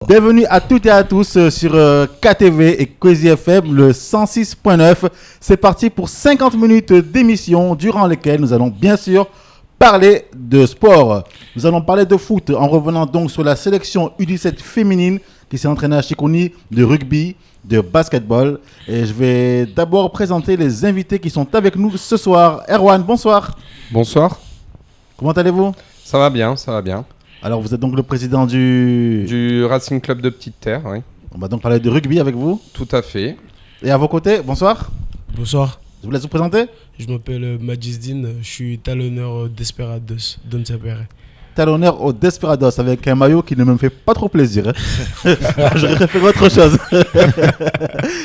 Bienvenue à toutes et à tous sur KTV et Crazy FM, le 106.9. C'est parti pour 50 minutes d'émission durant lesquelles nous allons bien sûr parler de sport. Nous allons parler de foot en revenant donc sur la sélection U17 féminine qui s'est entraînée à Chiconi, de rugby, de basketball. Et je vais d'abord présenter les invités qui sont avec nous ce soir. Erwan, bonsoir. Bonsoir. Comment allez-vous ? Ça va bien, ça va bien. Alors vous êtes donc le président du Racing Club de Petite Terre, oui. On va donc parler de rugby avec vous. Tout à fait. Et à vos côtés, bonsoir. Bonsoir. Je vous laisse vous présenter. Je m'appelle Majizdine, je suis talonneur Desperados d'Omsapere. Talonneur au Desperados avec un maillot qui ne me fait pas trop plaisir. J'aurais préféré autre chose.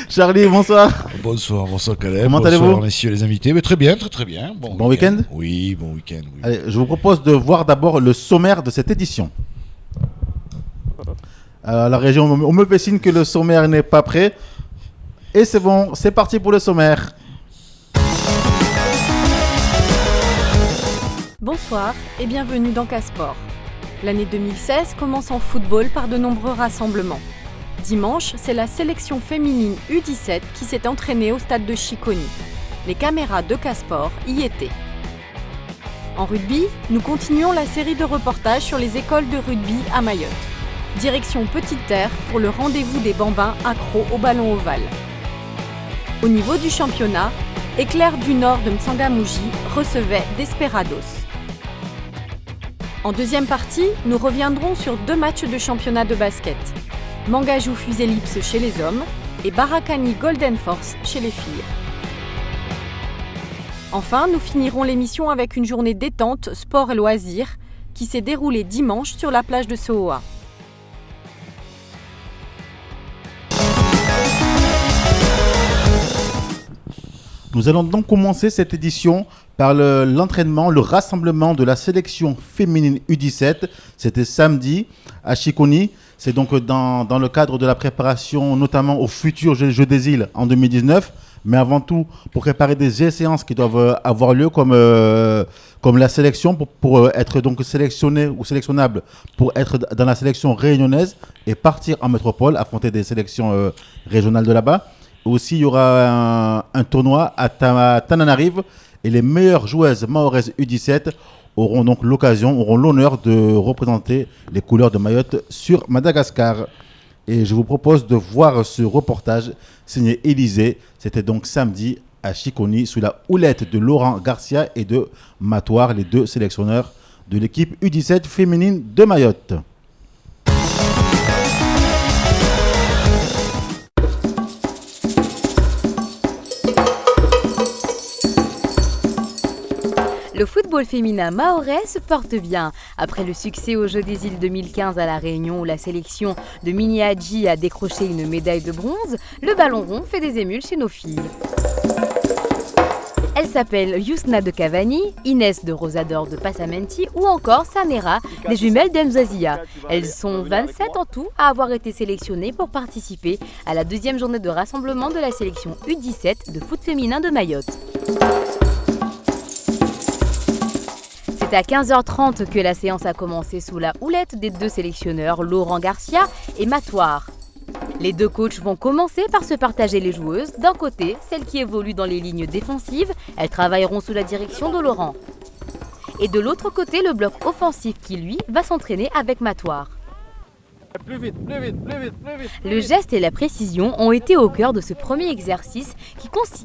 Charlie, bonsoir. Bonsoir Caleb. Comment bonsoir allez-vous, messieurs les invités. Mais très bien, très bien. Bon week-end. Oui, bon week-end. Oui. Allez, je vous propose de voir d'abord le sommaire de cette édition. La région, on me fait signe que le sommaire n'est pas prêt. Et c'est bon, c'est parti pour le sommaire. Bonsoir et bienvenue dans Casport. L'année 2016 commence en football par de nombreux rassemblements. Dimanche, c'est la sélection féminine U17 qui s'est entraînée au stade de Chiconi. Les caméras de Casport y étaient. En rugby, nous continuons la série de reportages sur les écoles de rugby à Mayotte. Direction Petite Terre pour le rendez-vous des bambins accros au ballon ovale. Au niveau du championnat, Éclair du Nord de Msangamouji recevait Desperados. En deuxième partie, nous reviendrons sur 2 matchs de championnat de basket. Mangajou Fuselips chez les hommes et Barakani Golden Force chez les filles. Enfin, nous finirons l'émission avec une journée détente, sport et loisirs qui s'est déroulée dimanche sur la plage de Sohoa. Nous allons donc commencer cette édition par l'entraînement, le rassemblement de la sélection féminine U17. C'était samedi à Chiconi. C'est donc dans le cadre de la préparation, notamment aux futurs Jeux des îles en 2019. Mais avant tout, pour préparer des séances qui doivent avoir lieu comme la sélection pour être donc sélectionné ou sélectionnable pour être dans la sélection réunionnaise et partir en métropole, affronter des sélections régionales de là-bas. Aussi, il y aura un tournoi à Tananarive et les meilleures joueuses mahoraises U17 auront l'honneur de représenter les couleurs de Mayotte sur Madagascar. Et je vous propose de voir ce reportage signé Élysée. C'était donc samedi à Chiconi sous la houlette de Laurent Garcia et de Matoire, les 2 sélectionneurs de l'équipe U17 féminine de Mayotte. Le football féminin mahorais se porte bien. Après le succès aux Jeux des îles 2015 à La Réunion où la sélection de Mini Hadji a décroché une médaille de bronze, le ballon rond fait des émules chez nos filles. Elles s'appellent Yousna de Cavani, Inès de Rosador de Passamenti ou encore Sanera des jumelles d'Mzazia. Elles sont 27 en tout à avoir été sélectionnées pour participer à la 2e journée de rassemblement de la sélection U17 de foot féminin de Mayotte. C'est à 15h30 que la séance a commencé sous la houlette des 2 sélectionneurs, Laurent Garcia et Matoire. Les 2 coachs vont commencer par se partager les joueuses. D'un côté, celles qui évoluent dans les lignes défensives, elles travailleront sous la direction de Laurent. Et de l'autre côté, le bloc offensif qui, lui, va s'entraîner avec Matoire. Plus vite. Le geste et la précision ont été au cœur de ce premier exercice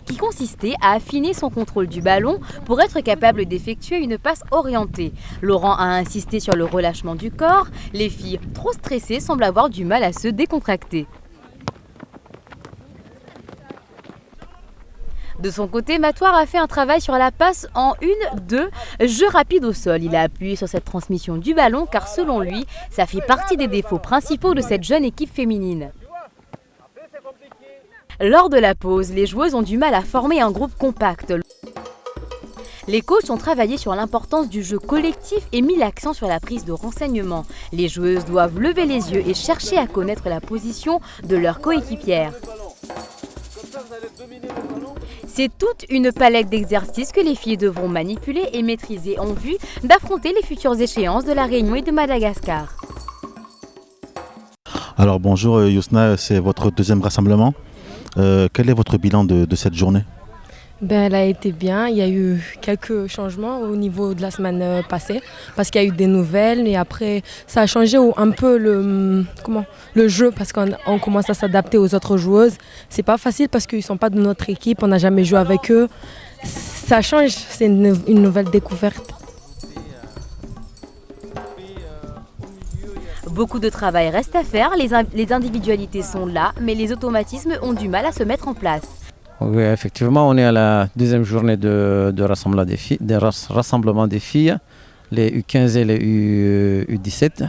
qui consistait à affiner son contrôle du ballon pour être capable d'effectuer une passe orientée. Laurent a insisté sur le relâchement du corps. Les filles, trop stressées, semblent avoir du mal à se décontracter. De son côté, Matoire a fait un travail sur la passe en 1-2, jeu rapide au sol. Il a appuyé sur cette transmission du ballon car selon lui, ça fait partie des défauts principaux de cette jeune équipe féminine. Lors de la pause, les joueuses ont du mal à former un groupe compact. Les coachs ont travaillé sur l'importance du jeu collectif et mis l'accent sur la prise de renseignements. Les joueuses doivent lever les yeux et chercher à connaître la position de leurs coéquipières. C'est toute une palette d'exercices que les filles devront manipuler et maîtriser en vue d'affronter les futures échéances de La Réunion et de Madagascar. Alors bonjour Yousna, c'est votre deuxième rassemblement. Quel est votre bilan de cette journée? Elle a été bien. Il y a eu quelques changements au niveau de la semaine passée parce qu'il y a eu des nouvelles et après ça a changé un peu le jeu parce qu'on commence à s'adapter aux autres joueuses. C'est pas facile parce qu'ils sont pas de notre équipe, on n'a jamais joué avec eux. Ça change, c'est une nouvelle découverte. Beaucoup de travail reste à faire, les individualités sont là, mais les automatismes ont du mal à se mettre en place. Oui, effectivement, on est à la deuxième journée de rassemblement des filles, les U15 et les U17.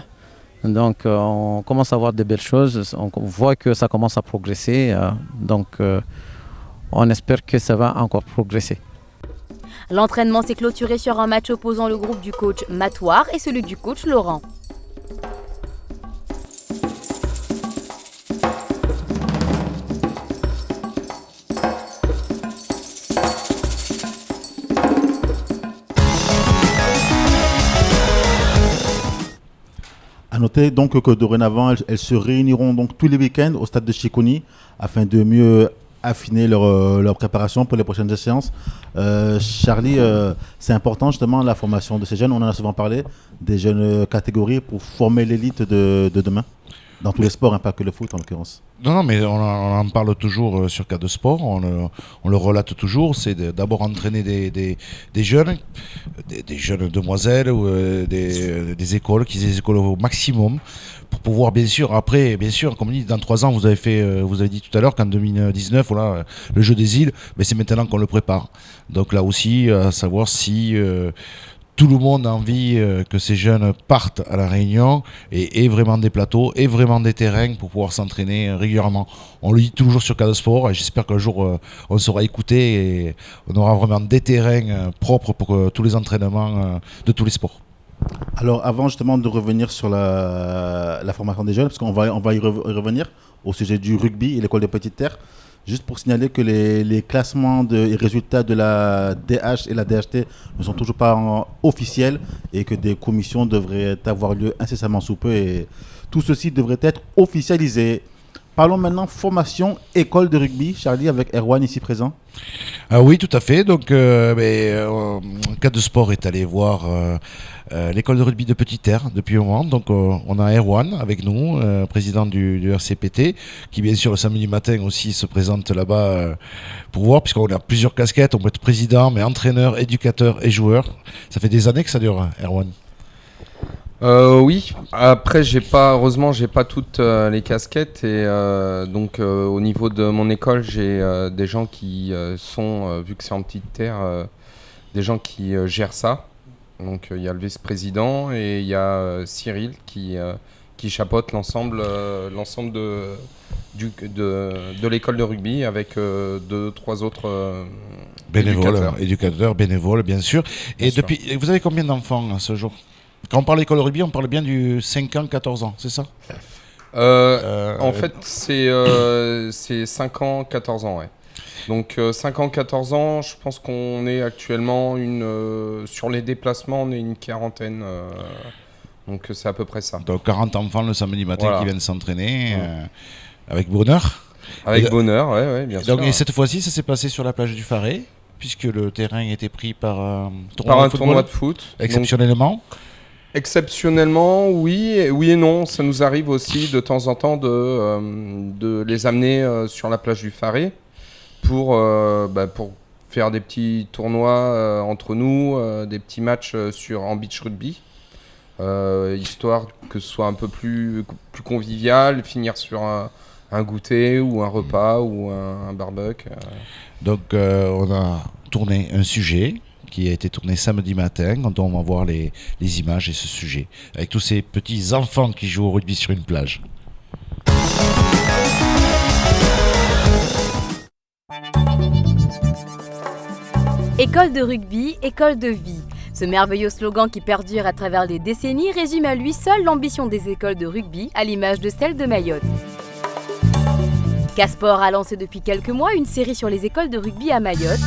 Donc, on commence à voir de belles choses. On voit que ça commence à progresser. On espère que ça va encore progresser. L'entraînement s'est clôturé sur un match opposant le groupe du coach Matoire et celui du coach Laurent. À noter donc que dorénavant, elles se réuniront donc tous les week-ends au stade de Chiconi afin de mieux affiner leur préparation pour les prochaines séances. Charlie, c'est important justement la formation de ces jeunes, on en a souvent parlé, des jeunes catégories pour former l'élite de demain, dans tous les sports, pas que le foot en l'occurrence. Non, mais on en parle toujours sur Cas de Sport, on le relate toujours, c'est d'abord entraîner des jeunes, des jeunes demoiselles ou des écoles, qu'ils aient des écoles au maximum, pour pouvoir bien sûr, comme on dit, dans 3 ans, vous avez dit tout à l'heure qu'en 2019, voilà, le jeu des îles, mais c'est maintenant qu'on le prépare. Donc là aussi, à savoir si tout le monde a envie que ces jeunes partent à La Réunion et aient vraiment des plateaux, et vraiment des terrains pour pouvoir s'entraîner régulièrement. On le dit toujours sur Cas de Sport et j'espère qu'un jour on sera écouté et on aura vraiment des terrains propres pour tous les entraînements de tous les sports. Alors avant justement de revenir sur la formation des jeunes, parce qu'on va y revenir au sujet du rugby et l'école des petites terres, juste pour signaler que les classements et résultats de la DH et la DHT ne sont toujours pas officiels et que des commissions devraient avoir lieu incessamment sous peu et tout ceci devrait être officialisé. Parlons maintenant formation école de rugby, Charlie, avec Erwan ici présent. Oui, tout à fait. Donc, Cas de Sport est allé voir l'école de rugby de Petite Terre depuis un moment. Donc, on a Erwan avec nous, président du RCPT, qui bien sûr le samedi matin aussi se présente là-bas pour voir, puisqu'on a plusieurs casquettes. On peut être président, mais entraîneur, éducateur et joueur. Ça fait des années que ça dure, Erwan. Oui, après heureusement j'ai pas toutes les casquettes et donc au niveau de mon école j'ai des gens qui sont, vu que c'est en petite terre, des gens qui gèrent ça. Donc il y a le vice-président et il y a Cyril qui chapeaute l'ensemble de l'école de rugby avec 2-3 autres éducateurs bénévoles bien sûr. Et sûr. Depuis, vous avez combien d'enfants à ce jour? Quand on parle d'école de rugby, on parle bien du 5 ans, 14 ans, c'est ça? En fait, c'est 5 ans, 14 ans, ouais. Donc 5 ans, 14 ans, je pense qu'on est actuellement sur les déplacements, on est une quarantaine. Donc c'est à peu près ça. Donc 40 enfants le samedi matin qui viennent s'entraîner avec bonheur. Avec bonheur, ouais, bien sûr. Donc, et cette fois-ci, ça s'est passé sur la plage du Faré, puisque le terrain était pris par un tournoi de foot. Exceptionnellement. Donc, exceptionnellement, oui et non. Ça nous arrive aussi de temps en temps de les amener sur la plage du Faré pour faire des petits tournois entre nous, des petits matchs en beach rugby, histoire que ce soit un peu plus convivial, finir sur un goûter ou un repas ou un barbecue. Donc on a tourné un sujet qui a été tourné samedi matin, quand on va voir les images et ce sujet, avec tous ces petits enfants qui jouent au rugby sur une plage. École de rugby, école de vie. Ce merveilleux slogan qui perdure à travers les décennies résume à lui seul l'ambition des écoles de rugby, à l'image de celle de Mayotte. Casport a lancé depuis quelques mois une série sur les écoles de rugby à Mayotte.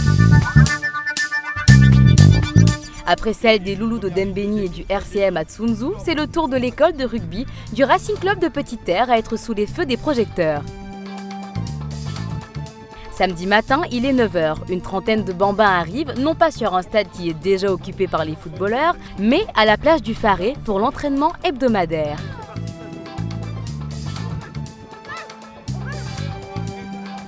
Après celle des Loulous de Dembéni et du RCM à Tsunzu, c'est le tour de l'école de rugby du Racing Club de Petite-Terre à être sous les feux des projecteurs. Samedi matin, il est 9h. Une trentaine de bambins arrivent, non pas sur un stade qui est déjà occupé par les footballeurs, mais à la plage du Faré pour l'entraînement hebdomadaire.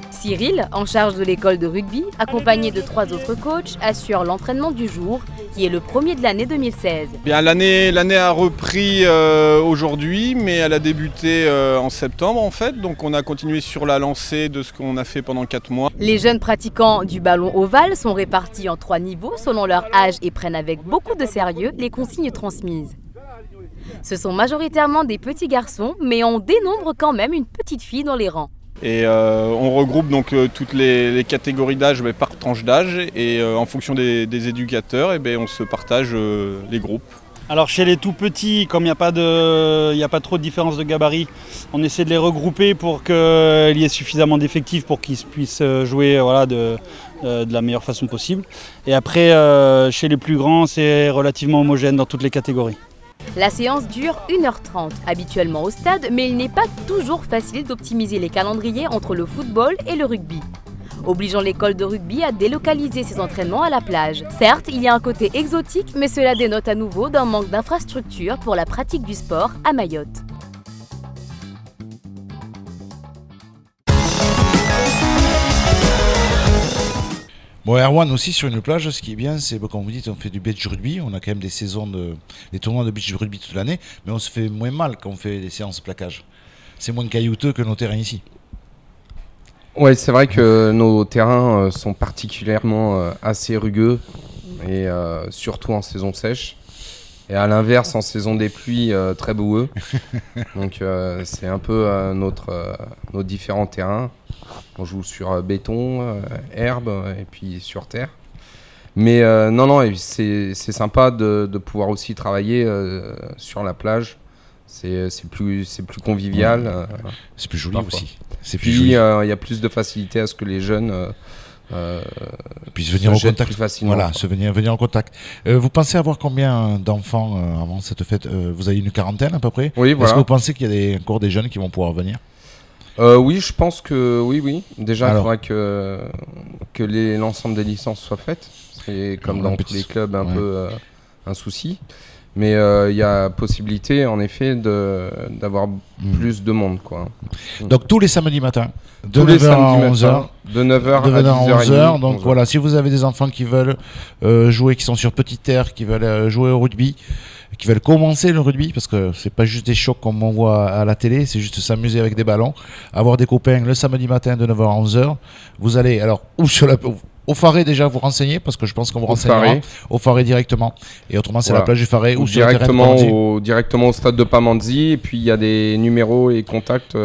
Cyril, en charge de l'école de rugby, accompagné de 3 autres coachs, assure l'entraînement du jour, qui est le premier de l'année 2016. Bien, l'année a repris aujourd'hui, mais elle a débuté en septembre en fait. Donc on a continué sur la lancée de ce qu'on a fait pendant 4 mois. Les jeunes pratiquants du ballon ovale sont répartis en 3 niveaux selon leur âge et prennent avec beaucoup de sérieux les consignes transmises. Ce sont majoritairement des petits garçons, mais on dénombre quand même une petite fille dans les rangs. Et on regroupe donc toutes les catégories d'âge par tranche d'âge et en fonction des éducateurs, on se partage les groupes. Alors chez les tout petits, comme il n'y a pas trop de différence de gabarit, on essaie de les regrouper pour qu'il y ait suffisamment d'effectifs pour qu'ils puissent jouer de la meilleure façon possible. Et après, chez les plus grands, c'est relativement homogène dans toutes les catégories. La séance dure 1h30 habituellement au stade, mais il n'est pas toujours facile d'optimiser les calendriers entre le football et le rugby, obligeant l'école de rugby à délocaliser ses entraînements à la plage. Certes, il y a un côté exotique, mais cela dénote à nouveau d'un manque d'infrastructures pour la pratique du sport à Mayotte. Bon, Erwan aussi sur une plage, ce qui est bien, c'est comme vous dites, on fait du beach rugby, on a quand même des tournois de beach rugby toute l'année, mais on se fait moins mal quand on fait des séances plaquage. C'est moins caillouteux que nos terrains ici. Oui, c'est vrai que nos terrains sont particulièrement assez rugueux, et surtout en saison sèche. Et à l'inverse, en saison des pluies, très boueux. Donc c'est un peu nos différents terrains. On joue sur béton, herbe et puis sur terre. Mais c'est sympa de pouvoir aussi travailler sur la plage. C'est plus convivial. C'est plus joli parfois. Aussi. Il y a plus de facilité à ce que les jeunes puissent venir en contact plus facilement. Voilà, venir en contact. Vous pensez avoir combien d'enfants avant cette fête? Vous avez une quarantaine à peu près? Oui, voilà. Est-ce que vous pensez qu'il y a encore des jeunes qui vont pouvoir venir? Oui, je pense que oui. Déjà, il faudra que l'ensemble des licences soient faites. C'est comme dans tous les clubs un peu un souci. Mais il y a possibilité, en effet, d'avoir plus de monde, quoi. Donc tous les samedis matins, de tous 9h à 11h. De 9h à 10h30. Donc voilà, si vous avez des enfants qui veulent jouer, qui sont sur petite terre, qui veulent jouer au rugby, qui veulent commencer le rugby, parce que c'est pas juste des chocs comme on voit à la télé, c'est juste s'amuser avec des ballons, avoir des copains le samedi matin de 9h à 11h. Vous allez alors au Faré déjà vous renseigner, parce que je pense qu'on vous renseignera au Faré directement, et autrement c'est la plage du Faré ou sur le terrain de directement au stade de Pamandzi, et puis il y a des numéros et contacts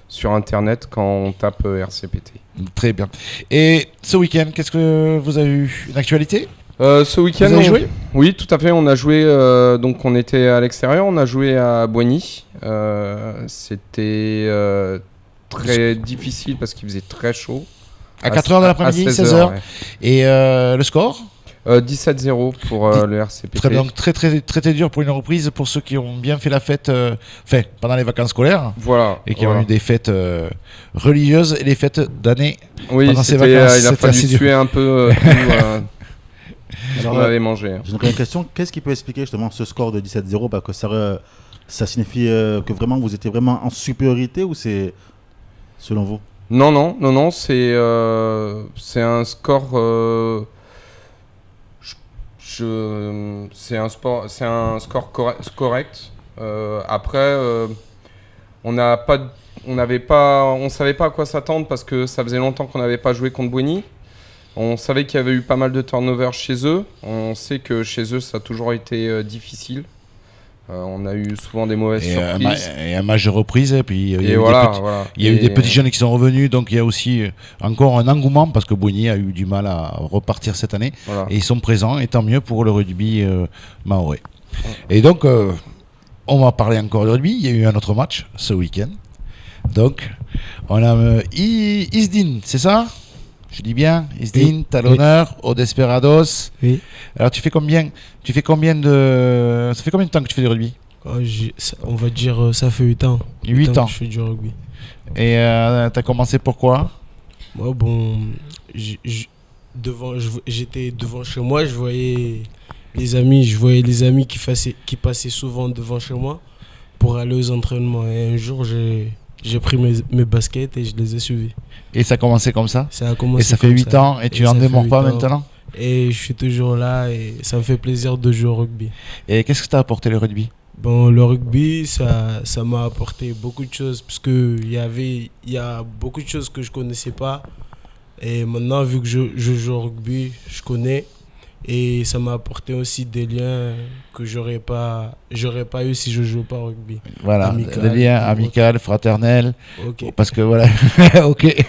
sur internet quand on tape RCPT. Très bien. Et ce week-end, qu'est-ce que vous avez eu? Une actualité? Ce week-end, vous avez joué? Oui, tout à fait. On a joué. Donc, on était à l'extérieur. On a joué à Boigny. C'était très difficile parce qu'il faisait très chaud. À 4h de l'après-midi, 16h. Ouais. Et le score? 17-0 pour le RCPT. Très bien, très dur pour une reprise pour ceux qui ont bien fait la fête pendant les vacances scolaires. Voilà. Et qui ont eu des fêtes religieuses et les fêtes d'année pendant ces vacances. Il a fallu suer un peu ce qu'on avait mangé. J'ai une question. Qu'est-ce qui peut expliquer justement ce score de 17-0? Parce que ça signifie que vraiment vous étiez vraiment en supériorité, ou c'est selon vous? Non, c'est un score. C'est un score correct. Après, on savait pas à quoi s'attendre parce que ça faisait longtemps qu'on n'avait pas joué contre Boigny. On savait qu'il y avait eu pas mal de turnover chez eux. On sait que chez eux, ça a toujours été difficile. On a eu souvent des mauvaises surprises. Et un match de reprise. Et puis il y a eu des petits jeunes qui sont revenus. Donc il y a aussi encore un engouement parce que Boigny a eu du mal à repartir cette année. Voilà. Et ils sont présents. Et tant mieux pour le rugby mahorais. Et donc, on va parler encore de rugby. Il y a eu un autre match ce week-end. Donc, on a Isdin, c'est ça? Je dis bien, Isdin, talonneur, au Desperados. Oui. Alors tu fais combien de... Ça fait combien de temps que tu fais du rugby? On va dire ça fait 8 ans. 8 ans. Que je fais du rugby. Et t'as commencé pourquoi? Moi, bon, j'étais devant chez moi, je voyais les amis qui passaient souvent devant chez moi pour aller aux entraînements. Et un jour, j'ai pris mes baskets et je les ai suivis. Et ça a commencé comme ça? Ça a commencé. Et ça fait 8 ans et tu n'en démords pas maintenant? Et je suis toujours là et ça me fait plaisir de jouer au rugby. Et qu'est-ce que t'as apporté le rugby? Bon, le rugby, ça m'a apporté beaucoup de choses parce qu'il y a beaucoup de choses que je connaissais pas. Et maintenant, vu que je joue au rugby, je connais. Et ça m'a apporté aussi des liens que j'aurais pas eu si je jouais pas au rugby. Voilà, des liens amicaux, fraternels. Ok. Parce que voilà, ok.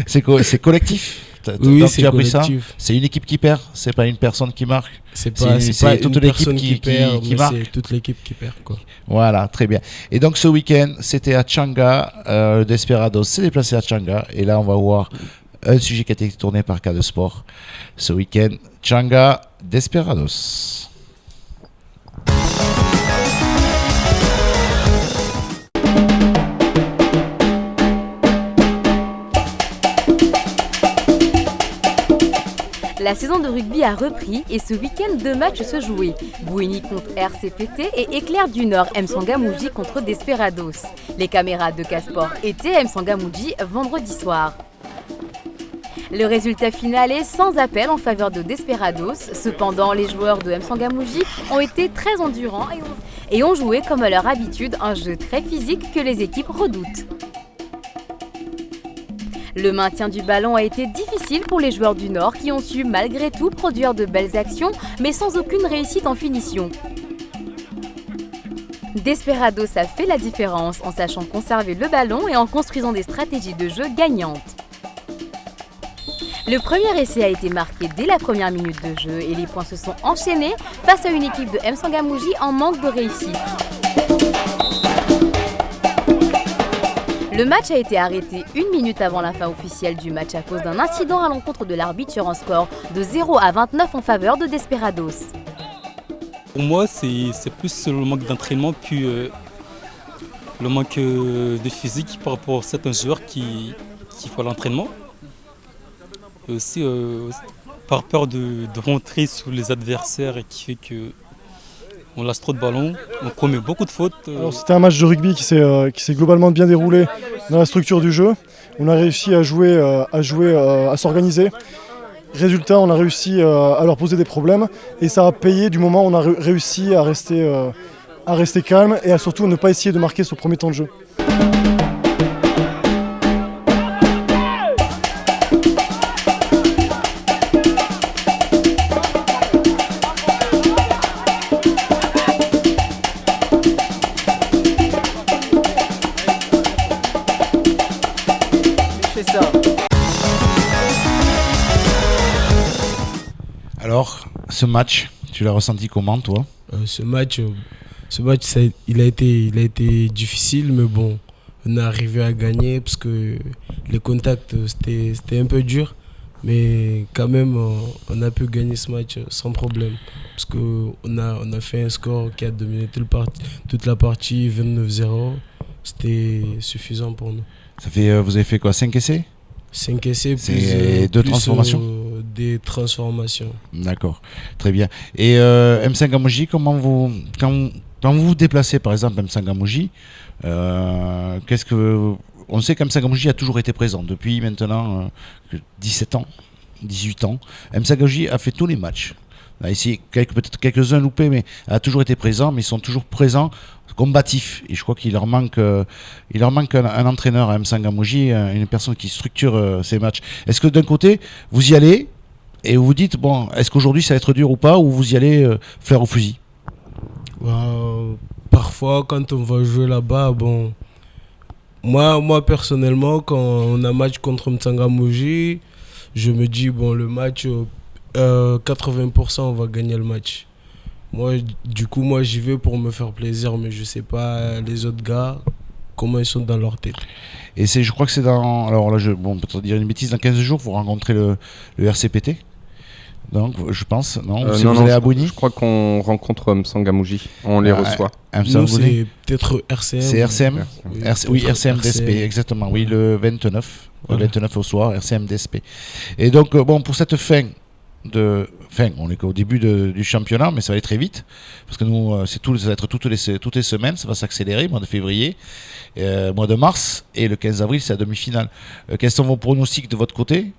C'est collectif. Oui, c'est collectif. C'est une équipe qui perd, c'est pas une personne qui marque. C'est pas toute l'équipe qui marque. C'est toute l'équipe qui perd, quoi. Voilà, très bien. Et donc ce week-end, c'était à Tchanga. Le Desperados s'est déplacé à Tchanga. Et là, on va voir un sujet qui a été tourné par Cas de Sport. Ce week-end, Tchanga, Desperados. La saison de rugby a repris et ce week-end 2 matchs se jouaient. Bouini contre RCPT et Éclair du Nord M'Sangamouji contre Desperados. Les caméras de Casport étaient à M'Sangamouji vendredi soir. Le résultat final est sans appel en faveur de Desperados. Cependant, les joueurs de M'Sangamouji ont été très endurants et ont joué comme à leur habitude un jeu très physique que les équipes redoutent. Le maintien du ballon a été difficile pour les joueurs du Nord qui ont su malgré tout produire de belles actions mais sans aucune réussite en finition. Desperados a fait la différence en sachant conserver le ballon et en construisant des stratégies de jeu gagnantes. Le premier essai a été marqué dès la première minute de jeu et les points se sont enchaînés face à une équipe de M'Sangamouji en manque de réussite. Le match a été arrêté 1 minute avant la fin officielle du match à cause d'un incident à l'encontre de l'arbitre sur un score de 0-29 en faveur de Desperados. Pour moi, c'est plus le manque d'entraînement puis le manque de physique par rapport à certains joueurs qui font l'entraînement. Et aussi par peur de rentrer sous les adversaires et qui fait que on lâche trop de ballons, on commet beaucoup de fautes. Alors, c'était un match de rugby qui s'est globalement bien déroulé dans la structure du jeu. On a réussi à s'organiser. Résultat, on a réussi à leur poser des problèmes et ça a payé du moment où on a réussi à rester calme et à surtout ne pas essayer de marquer ce premier temps de jeu. Alors, ce match, tu l'as ressenti comment, toi? Ce match, il a été difficile, mais bon, on est arrivé à gagner parce que les contacts, c'était un peu dur. Mais quand même, on a pu gagner ce match sans problème. Parce qu'on a fait un score qui a dominé toute la partie, 29-0. C'était suffisant pour nous. Vous avez fait quoi, 5 essais? 5 essais plus 2 transformations? Des transformations. D'accord, très bien. Et M'Sangamouji, quand vous vous déplacez par exemple à M'Sangamouji, on sait qu'M'Sangamouji a toujours été présent depuis maintenant 17 ans, 18 ans. M'Sangamouji a fait tous les matchs. Ici, peut-être quelques-uns loupés, mais a toujours été présent, mais ils sont toujours présents, combatifs. Et je crois qu'il leur manque un entraîneur à M'Sangamouji, une personne qui structure ces matchs. Est-ce que d'un côté, vous y allez et vous vous dites, bon, est-ce qu'aujourd'hui ça va être dur ou pas, ou vous y allez fleur au fusil? Parfois, quand on va jouer là-bas, bon, moi personnellement, quand on a un match contre M'Sangamouji, je me dis, bon, le match, 80% on va gagner le match. Moi, j'y vais pour me faire plaisir, mais je sais pas les autres gars comment ils sont dans leur tête. Et je crois que c'est dans... Alors là, peut-être dire une bêtise, dans 15 jours, vous rencontrez le RCPT. Donc, je pense, non, vous allez à Bouigny. Je crois qu'on rencontre Msangamouji, on les reçoit. Nous, c'est peut-être RCM. C'est RCM. Oui, RCM DSP, exactement. Oui, le 29. Voilà. Le 29 au soir, RCM DSP. Et donc, pour cette fin, on est qu'au début du championnat, mais ça va aller très vite. Parce que nous, ça va être toutes les semaines, ça va s'accélérer, mois de février, mois de mars, et le 15 avril, c'est la demi-finale. Quels sont vos pronostics de votre côté?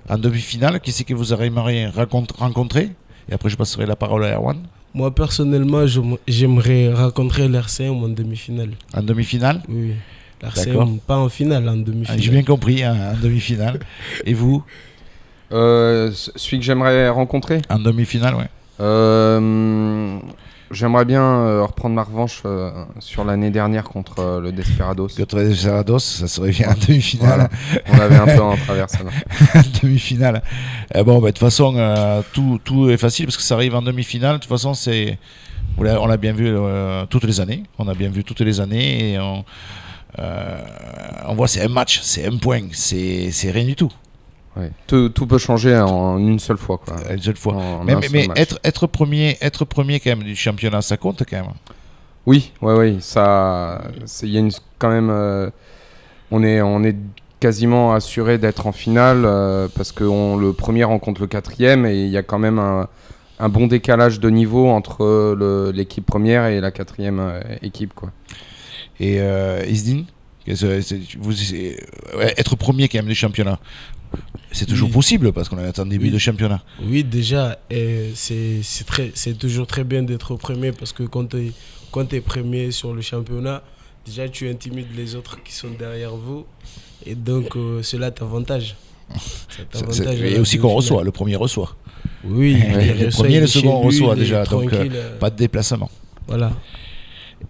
En demi-finale, qui c'est que vous aimeriez rencontrer? Et après, je passerai la parole à Erwan. Moi, personnellement, j'aimerais rencontrer l'RCM en demi-finale. En demi-finale? Oui. L'RCM, pas en finale, en demi-finale. J'ai bien compris, en demi-finale. Et vous? Celui que j'aimerais rencontrer? En demi-finale, ouais. J'aimerais bien reprendre ma revanche sur l'année dernière contre le Desperados. Contre le Desperados, ça serait bien en demi-finale. Voilà. On avait un peu en travers ça. En demi-finale. De toute façon, tout est facile parce que ça arrive en demi-finale. De toute façon, on l'a bien vu toutes les années. On a bien vu toutes les années et on voit c'est un match, c'est un point, c'est rien du tout. Ouais. Tout peut changer en une seule fois, quoi. Une seule fois. Mais être premier quand même du championnat, ça compte quand même. Oui, ça, il y a quand même, on est quasiment assuré d'être en finale parce que le premier rencontre le quatrième et il y a quand même un bon décalage de niveau entre l'équipe première et la quatrième équipe, quoi. Et Isdin, être premier quand même du championnat. C'est toujours possible parce qu'on est en début de championnat. Oui, déjà, c'est toujours très bien d'être premier parce que quand tu es premier sur le championnat, déjà tu intimides les autres qui sont derrière vous et donc cela t'avantage. Et aussi qu'on reçoit, le premier reçoit. Oui, le premier et le second reçoit déjà, donc pas de déplacement. Voilà.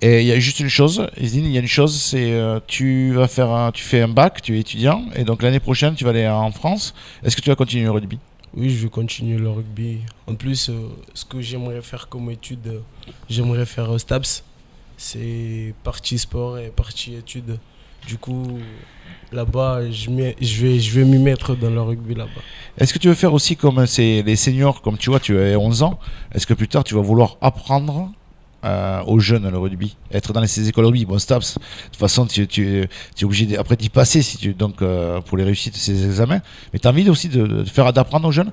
Et il y a juste une chose, il y a une chose, c'est tu fais un bac, tu es étudiant, et donc l'année prochaine tu vas aller en France. Est-ce que tu vas continuer le rugby? Oui, je vais continuer le rugby. En plus, ce que j'aimerais faire comme étude, j'aimerais faire STAPS. C'est partie sport et partie études. Du coup, là-bas, je vais m'y mettre dans le rugby là-bas. Est-ce que tu veux faire aussi comme les seniors, comme tu vois, tu as 11 ans, est-ce que plus tard tu vas vouloir apprendre aux jeunes le rugby, être dans ces écoles rugby? STAPS, de toute façon tu es obligé après d'y passer donc pour les réussites de ces examens, mais tu as envie aussi d'apprendre aux jeunes?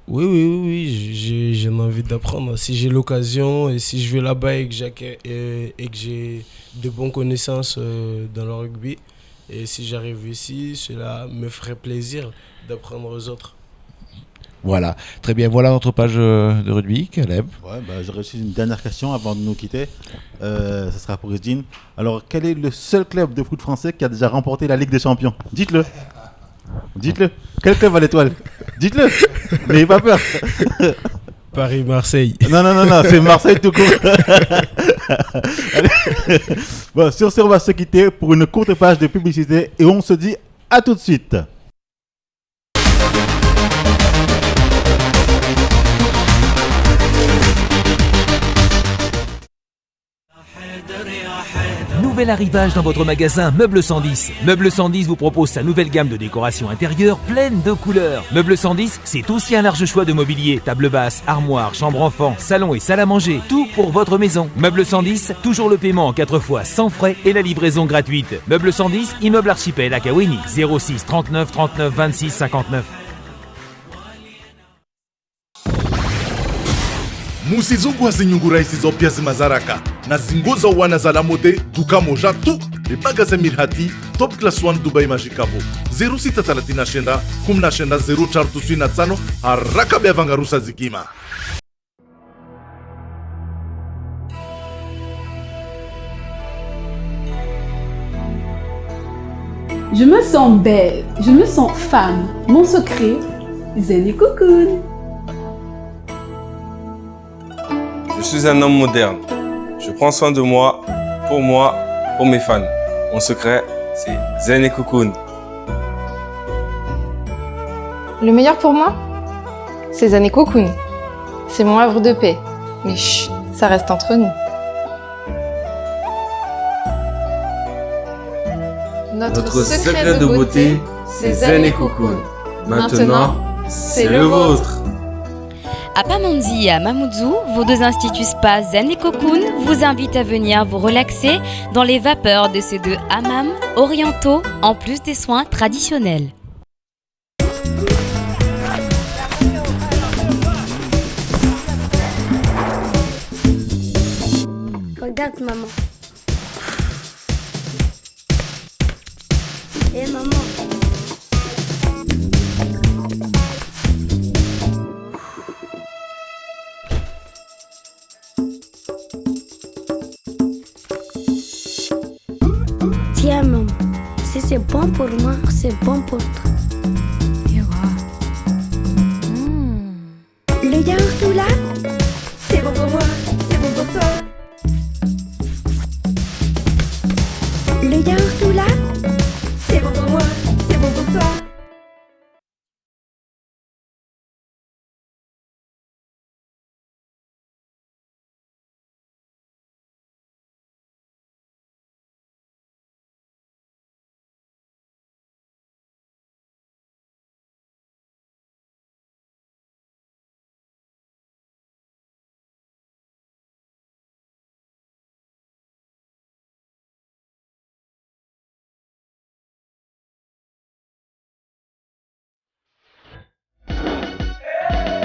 Oui, j'ai envie d'apprendre si j'ai l'occasion et si je vais là-bas et que j'ai de bonnes connaissances dans le rugby et si j'arrive ici, cela me ferait plaisir d'apprendre aux autres. Voilà, très bien. Voilà notre page de rugby. Caleb. Ouais, j'aurais aussi une dernière question avant de nous quitter. Ce sera pour Isdin. Alors, quel est le seul club de foot français qui a déjà remporté la Ligue des Champions? Dites-le. Dites-le. Quel club à l'étoile? Dites-le. N'ayez pas peur. Paris-Marseille. Non, c'est Marseille tout court. Bon, sur ce, on va se quitter pour une courte page de publicité et on se dit à tout de suite. Nouvel arrivage dans votre magasin Meubles 110. Meubles 110 vous propose sa nouvelle gamme de décoration intérieure pleine de couleurs. Meubles 110, c'est aussi un large choix de mobilier. Table basse, armoire, chambre enfant, salon et salle à manger. Tout pour votre maison. Meubles 110, toujours le paiement en 4 fois sans frais et la livraison gratuite. Meubles 110, immeuble Archipel à Kawini. 06 39 39 26 59. musizungu hazinyungura isizo pia zimazaraka na zingoza wana za lamote duka moja tu ipagaze mirhati top class 1 Dubai Majikavo 0639 045 haraka beavangarusa zikima. Je me sens belle, je me sens femme. Mon secret, Zen et Cocoon. Je suis un homme moderne. Je prends soin de moi, pour mes fans. Mon secret, c'est Zen et Cocoon. Le meilleur pour moi, c'est Zen et Cocoon. C'est mon havre de paix. Mais chut, ça reste entre nous. Notre secret de beauté, c'est Zen et Cocoon. Maintenant, c'est le vôtre. À Pamandzi et à Mamoudzou, vos deux instituts spa Zen et Cocoon vous invitent à venir vous relaxer dans les vapeurs de ces deux hammams orientaux en plus des soins traditionnels. Regarde maman. Et maman. Tiens maman, si c'est bon pour moi, c'est bon pour toi. Le yaourt tout là, c'est bon pour moi, c'est bon pour toi. Le yaourt tout là, c'est bon pour moi, c'est bon pour toi.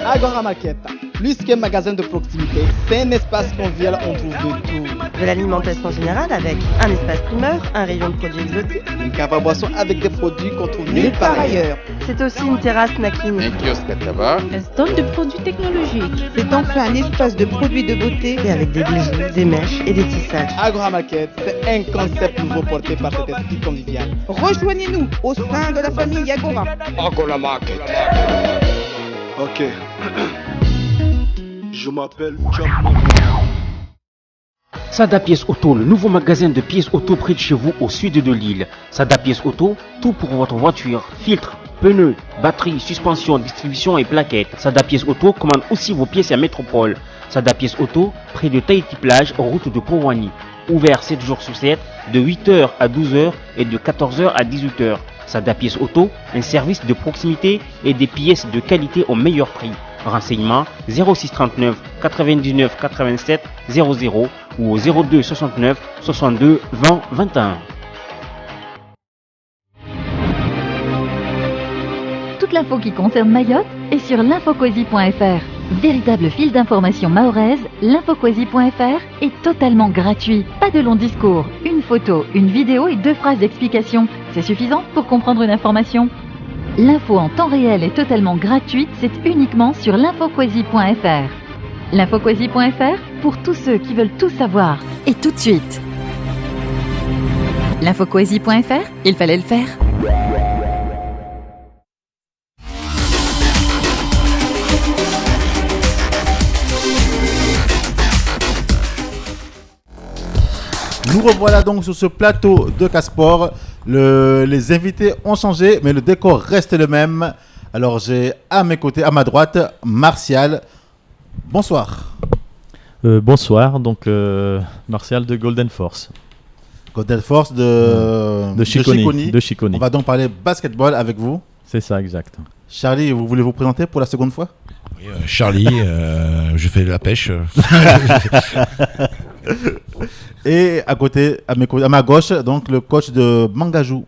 Agora Market, plus qu'un magasin de proximité, c'est un espace convivial, on trouve de tout. De l'alimentation générale avec un espace primeur, un rayon de produits exotiques, une cave à boissons avec des produits qu'on trouve nulle part ailleurs. C'est aussi une terrasse snacking, un kiosque à tabac, un stand de produits technologiques. C'est enfin un espace de produits de beauté et avec des bijoux, des mèches et des tissages. Agora Market, c'est un concept nouveau porté par cet esprit convivial. Rejoignez-nous au sein de la famille Agora. Agora Market. Ok. Je m'appelle Chapman. Sada Pièces Auto, le nouveau magasin de pièces auto près de chez vous au sud de l'île. Sada Pièces Auto, tout pour votre voiture, filtres, pneus, batterie, suspension, distribution et plaquettes. Sada Pièces Auto commande aussi vos pièces à Métropole. Sada Pièces Auto, près de Tahiti Plage, route de Powani. Ouvert 7 jours sur 7, de 8h à 12h et de 14h à 18h. Sada Pièces Auto, un service de proximité et des pièces de qualité au meilleur prix. Renseignements 06 39 99 87 00 ou au 02 69 62 20 21. Toute l'info qui concerne Mayotte est sur l'infoquasi.fr. Véritable fil d'information mahoraise, l'infoquasi.fr est totalement gratuit. Pas de long discours, une photo, une vidéo et 2 phrases d'explication. C'est suffisant pour comprendre une information. L'info en temps réel est totalement gratuite, c'est uniquement sur l'infoquasi.fr. L'infoquasi.fr pour tous ceux qui veulent tout savoir et tout de suite. L'infoquasi.fr, il fallait le faire. Nous revoilà donc sur ce plateau de Casport. Les invités ont changé, mais le décor reste le même. Alors j'ai à mes côtés, à ma droite, Martial. Bonsoir. Bonsoir, donc Martial de Golden Force. Golden Force de Chiconi. On va donc parler basketball avec vous. C'est ça, exact. Charlie, vous voulez vous présenter pour la seconde fois? Oui, Charlie, je fais de la pêche. Et à côté, à ma gauche, donc le coach de Mangajou.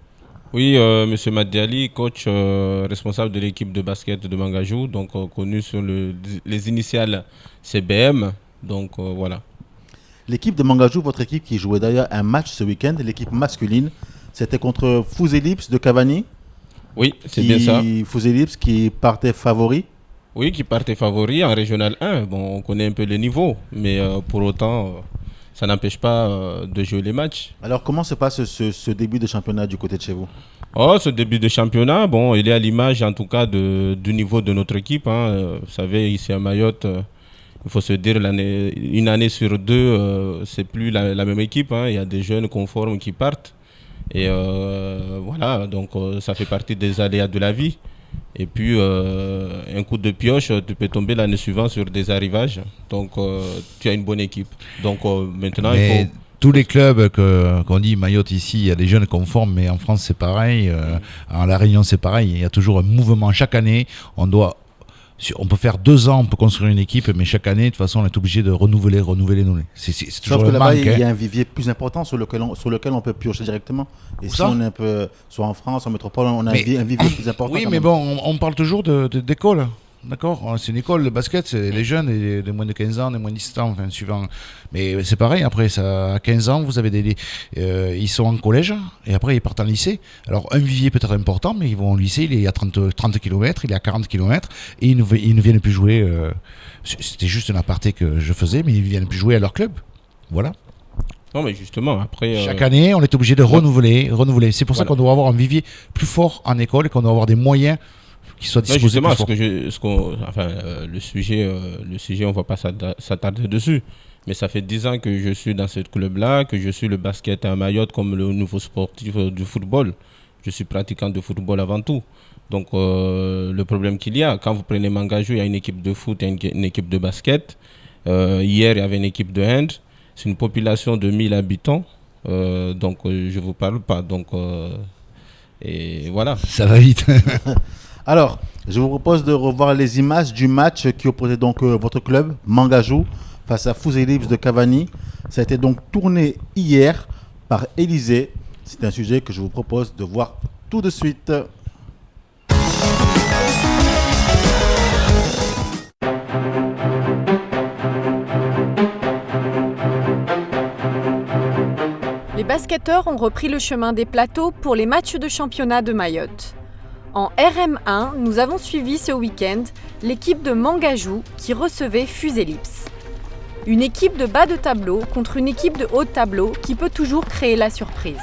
Oui, monsieur Madiali, coach responsable de l'équipe de basket de Mangajou, donc connu sur les initiales CBM. Donc voilà. L'équipe de Mangajou, votre équipe qui jouait d'ailleurs un match ce week-end, l'équipe masculine, c'était contre Fouzelips de Cavani. Oui, c'est bien ça. Fouzelips qui partait favori. Oui, qui partait favori en Régional 1. Bon, on connaît un peu les niveaux, mais pour autant, ça n'empêche pas de jouer les matchs. Alors, comment se passe ce début de championnat du côté de chez vous? Ce début de championnat, bon, il est à l'image en tout cas du niveau de notre équipe. Vous savez, ici à Mayotte, il faut se dire une année sur deux, c'est plus la même équipe. Il y a des jeunes conformes qui partent. Et voilà, donc ça fait partie des aléas de la vie. Et puis, un coup de pioche, tu peux tomber l'année suivante sur des arrivages. Donc, tu as une bonne équipe. Donc, maintenant, il faut tous les clubs qu'on dit Mayotte ici, il y a des jeunes qu'on forme, mais en France c'est pareil, à La Réunion c'est pareil, il y a toujours un mouvement chaque année, on peut faire 2 ans, on peut construire une équipe, mais chaque année, de toute façon, on est obligé de renouveler. C'est toujours Sauf que le là-bas, manque. il y a un vivier plus important sur lequel on peut piocher directement. Et si on est un peu, soit en France, en métropole, on a un vivier plus important. Oui, mais bon, on parle toujours d'école. D'accord, c'est une école, le basket, c'est les jeunes, les moins de 15 ans, les moins de 17 ans, enfin, suivant. Mais c'est pareil, après, à 15 ans, vous avez ils sont en collège, et après, ils partent en lycée. Alors, un vivier peut être important, mais ils vont au lycée, il est à 30 km, il est à 40 km, et ils ne viennent plus jouer. C'était juste un aparté que je faisais, mais ils ne viennent plus jouer à leur club. Voilà. Non, mais justement, après. Chaque année, on est obligé de renouveler. C'est pour ça qu'on doit avoir un vivier plus fort en école et qu'on doit avoir des moyens qui soient disposés. Justement, plus le sujet, on ne va pas s'attarder dessus. Mais ça fait 10 ans que je suis dans ce club-là, que je suis le basket à Mayotte comme le nouveau sportif du football. Je suis pratiquant de football avant tout. Donc, le problème qu'il y a, quand vous prenez Mangajou, il y a une équipe de foot et une équipe de basket. Hier, il y avait une équipe de hand. C'est une population de 1000 habitants. Donc, je ne vous parle pas. Donc, et voilà. Ça va vite. Alors, je vous propose de revoir les images du match qui opposait donc votre club, Mangajou, face à Fusey Lips de Cavani. Ça a été donc tourné hier par Élisée. C'est un sujet que je vous propose de voir tout de suite. Les basketteurs ont repris le chemin des plateaux pour les matchs de championnat de Mayotte. En RM1, nous avons suivi ce week-end l'équipe de Mangajou qui recevait Fusey Lips. Une équipe de bas de tableau contre une équipe de haut de tableau qui peut toujours créer la surprise.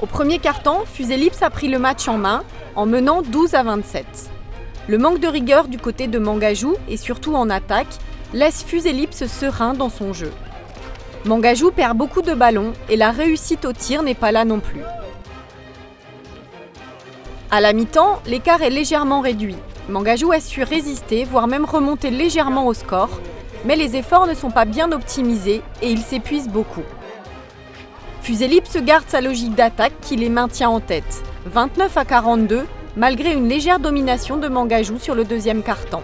Au premier quart-temps, Fusey Lips a pris le match en main en menant 12-27. Le manque de rigueur du côté de Mangajou et surtout en attaque laisse Fusey Lips serein dans son jeu. Mangajou perd beaucoup de ballons et la réussite au tir n'est pas là non plus. À la mi-temps, l'écart est légèrement réduit. Mangajou a su résister, voire même remonter légèrement au score, mais les efforts ne sont pas bien optimisés et ils s'épuisent beaucoup. Fusey Lips garde sa logique d'attaque qui les maintient en tête, 29-42, malgré une légère domination de Mangajou sur le deuxième quart-temps.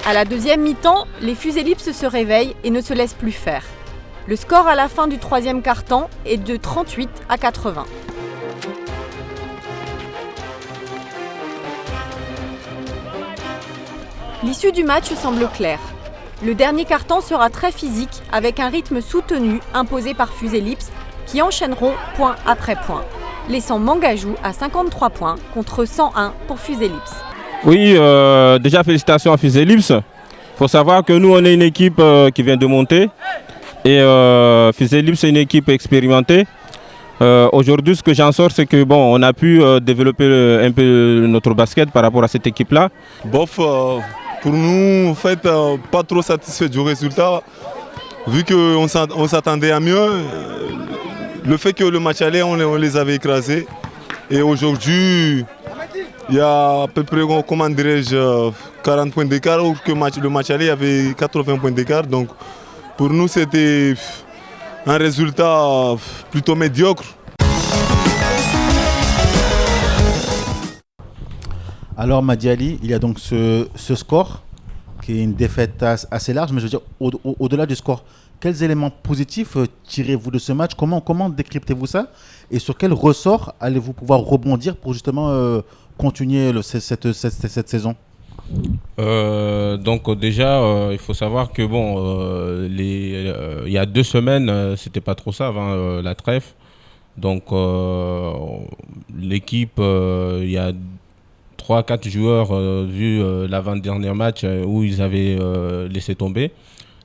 À la deuxième mi-temps, les Fusey Lips se réveillent et ne se laissent plus faire. Le score à la fin du troisième quart-temps est de 38-80. L'issue du match semble claire. Le dernier quart-temps sera très physique avec un rythme soutenu imposé par Fusey Lips qui enchaîneront point après point, laissant Mangajou à 53 points contre 101 pour Fusey Lips. Oui, déjà félicitations à Fusey Lips. Il faut savoir que nous on est une équipe qui vient de monter et Fusey Lips c'est une équipe expérimentée. Aujourd'hui ce que j'en sors c'est que bon, on a pu développer un peu notre basket par rapport à cette équipe-là. Bof, pour nous, en fait, pas trop satisfait du résultat, vu qu'on s'attendait à mieux. Le fait que le match allait, on les avait écrasés. Et aujourd'hui, il y a à peu près, comment dirais-je, 40 points d'écart, alors que le match allait, il y avait 80 points d'écart. Donc pour nous, c'était un résultat plutôt médiocre. Alors Madiali, il y a donc ce score qui est une défaite assez large, mais je veux dire, au-delà du score, quels éléments positifs tirez-vous de ce match ? Comment décryptez-vous ça ? Et sur quel ressort allez-vous pouvoir rebondir pour justement continuer cette saison ? Donc déjà, il faut savoir que bon, il y a 2 semaines, c'était pas trop ça avant la trêve. Donc l'équipe, il y a 3-4 joueurs vu l'avant-dernier match où ils avaient laissé tomber.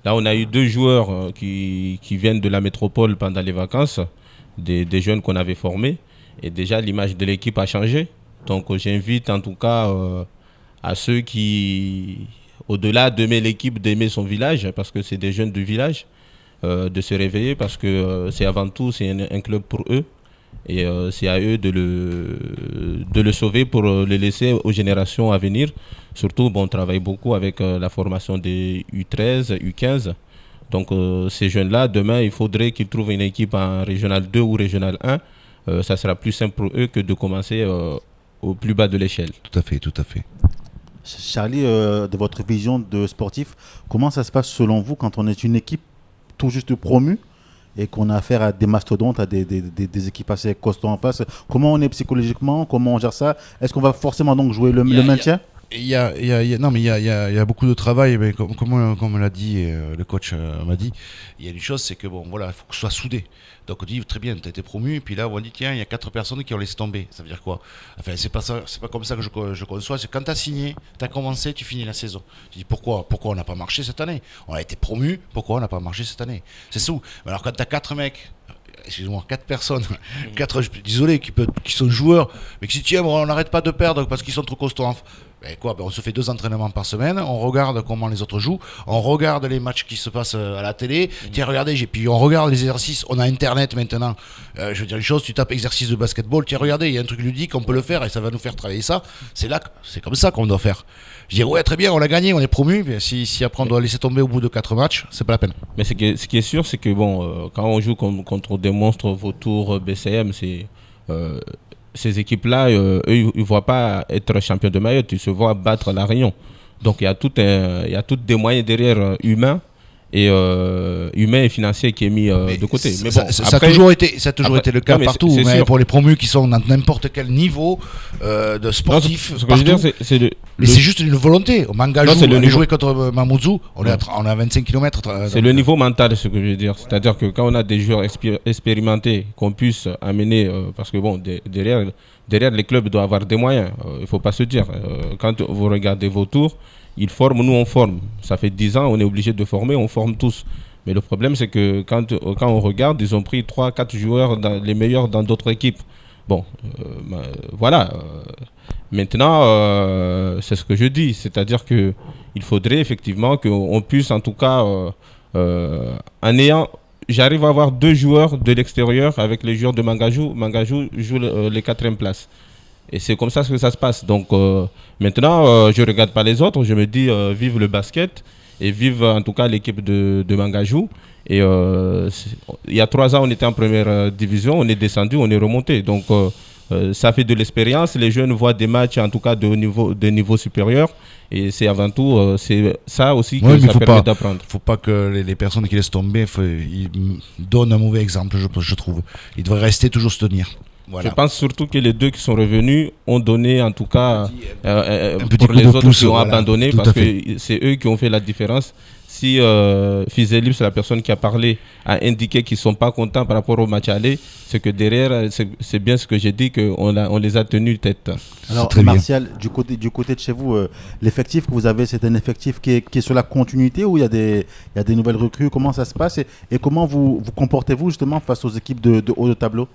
Là, on a eu 2 joueurs qui viennent de la métropole pendant les vacances, des jeunes qu'on avait formés. Et déjà, l'image de l'équipe a changé. Donc j'invite en tout cas à ceux qui, au-delà d'aimer l'équipe, d'aimer son village, parce que c'est des jeunes du village, de se réveiller, parce que c'est avant tout c'est un club pour eux. Et c'est à eux de le sauver pour le laisser aux générations à venir. Surtout, on travaille beaucoup avec la formation des U13, U15. Donc ces jeunes-là, demain, il faudrait qu'ils trouvent une équipe en Régional 2 ou Régional 1. Ça sera plus simple pour eux que de commencer au plus bas de l'échelle. Tout à fait, tout à fait. Charlie, de votre vision de sportif, comment ça se passe selon vous quand on est une équipe tout juste promue et qu'on a affaire à des mastodontes, à des équipes assez costauds en face? Comment on est psychologiquement? Comment on gère ça? Est-ce qu'on va forcément donc jouer le maintien? Il y a beaucoup de travail, mais comme l'a dit, le coach m'a dit, il y a une chose, c'est que bon, voilà, il faut que ce soit soudé. Donc on dit très bien, tu as été promu, et puis là on dit tiens, il y a 4 personnes qui ont laissé tomber. Ça veut dire quoi? Enfin, c'est pas comme ça que je conçois. C'est quand tu as signé, tu as commencé, tu finis la saison. Tu dis pourquoi on n'a pas marché cette année? On a été promu, pourquoi on n'a pas marché cette année? C'est tout. Alors quand tu as 4 mecs, excusez-moi, 4 personnes, 4, désolé, qui sont joueurs, mais qui disent tiens, on n'arrête pas de perdre parce qu'ils sont trop costauds. On se fait 2 entraînements par semaine, on regarde comment les autres jouent, on regarde les matchs qui se passent à la télé, tiens regardez, puis on regarde les exercices, on a internet maintenant, je veux dire une chose, tu tapes exercice de basketball, tiens regardez, il y a un truc ludique, on peut le faire et ça va nous faire travailler ça, c'est comme ça qu'on doit faire. Je dis ouais très bien, on a gagné, on est promu, mais si après on doit laisser tomber au bout de 4 matchs, c'est pas la peine. Mais ce qui est sûr, c'est que quand on joue contre des monstres vautours BCM, ces équipes-là, eux, ils ne voient pas être champions de Mayotte, ils se voient battre la Réunion. Donc il y a tous des moyens derrière humains et financiers qui est mis de côté. Mais bon, ça a toujours été le cas partout, mais pour les promus qui sont dans n'importe quel niveau de sportif. Non, ce que je veux dire, mais c'est juste une volonté. Au Mangajou, on est joué contre Mamoudzou, on est à 25 km. C'est le niveau mental, ce que je veux dire. C'est-à-dire que quand on a des joueurs expérimentés qu'on puisse amener, parce que bon, derrière les clubs doivent avoir des moyens. Il ne faut pas se dire. Quand vous regardez vos tours, ils forment, nous on forme. Ça fait 10 ans, on est obligé de former, on forme tous. Mais le problème, c'est que quand on regarde, ils ont pris 3-4 joueurs, les meilleurs dans d'autres équipes. Bon, voilà. Maintenant, c'est ce que je dis. C'est-à-dire qu'il faudrait effectivement qu'on puisse, en tout cas, en ayant... J'arrive à avoir 2 joueurs de l'extérieur avec les joueurs de Mangajou. Mangajou joue les 4e places. Et c'est comme ça que ça se passe. Donc maintenant, je ne regarde pas les autres. Je me dis, vive le basket et vive en tout cas l'équipe de Mangajou. Et il y a 3 ans, on était en première division, on est descendu, on est remonté. Donc ça fait de l'expérience. Les jeunes voient des matchs en tout cas de niveau supérieur. Et c'est avant tout c'est ça aussi que ça permet d'apprendre. Il ne faut pas que les personnes qui laissent tomber ils donnent un mauvais exemple, je trouve. Ils devraient rester toujours se tenir. Voilà. Je pense surtout que les 2 qui sont revenus ont donné en tout cas pour les autres qui ont abandonné, parce que c'est eux qui ont fait la différence. Si Fizelib, c'est la personne qui a parlé, a indiqué qu'ils ne sont pas contents par rapport au match aller, c'est que derrière, c'est bien ce que j'ai dit, qu'on les a tenus tête. Alors Martial, du côté de chez vous, l'effectif que vous avez, c'est un effectif qui est sur la continuité ou il y a des nouvelles recrues? Comment ça se passe et comment vous comportez-vous justement face aux équipes de haut de tableau?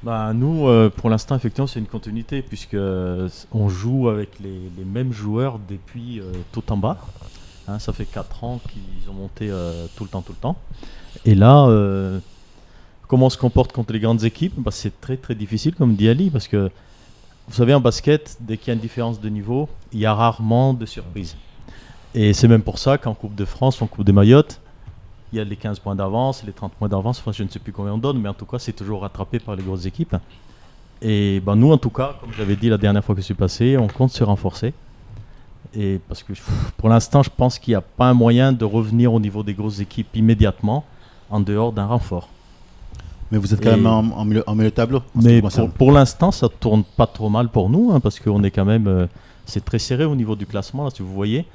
Nous, pour l'instant, effectivement, c'est une continuité puisque on joue avec les mêmes joueurs depuis tout en bas. Ça fait 4 ans qu'ils ont monté tout le temps. Et là, comment on se comporte contre les grandes équipes? C'est très très difficile, comme dit Ali, parce que vous savez, en basket, dès qu'il y a une différence de niveau, il y a rarement de surprises. Et c'est même pour ça qu'en Coupe de France, en Coupe de Mayotte, il y a les 15 points d'avance, les 30 points d'avance, je ne sais plus combien on donne, mais en tout cas, c'est toujours rattrapé par les grosses équipes. Et nous, en tout cas, comme j'avais dit la dernière fois que je suis passé, on compte se renforcer. Et parce que pour l'instant, je pense qu'il n'y a pas un moyen de revenir au niveau des grosses équipes immédiatement, en dehors d'un renfort. Mais vous êtes quand même en milieu de tableau. Mais pour l'instant, ça ne tourne pas trop mal pour nous, parce qu'on est quand même... c'est très serré au niveau du classement, là, si vous voyez.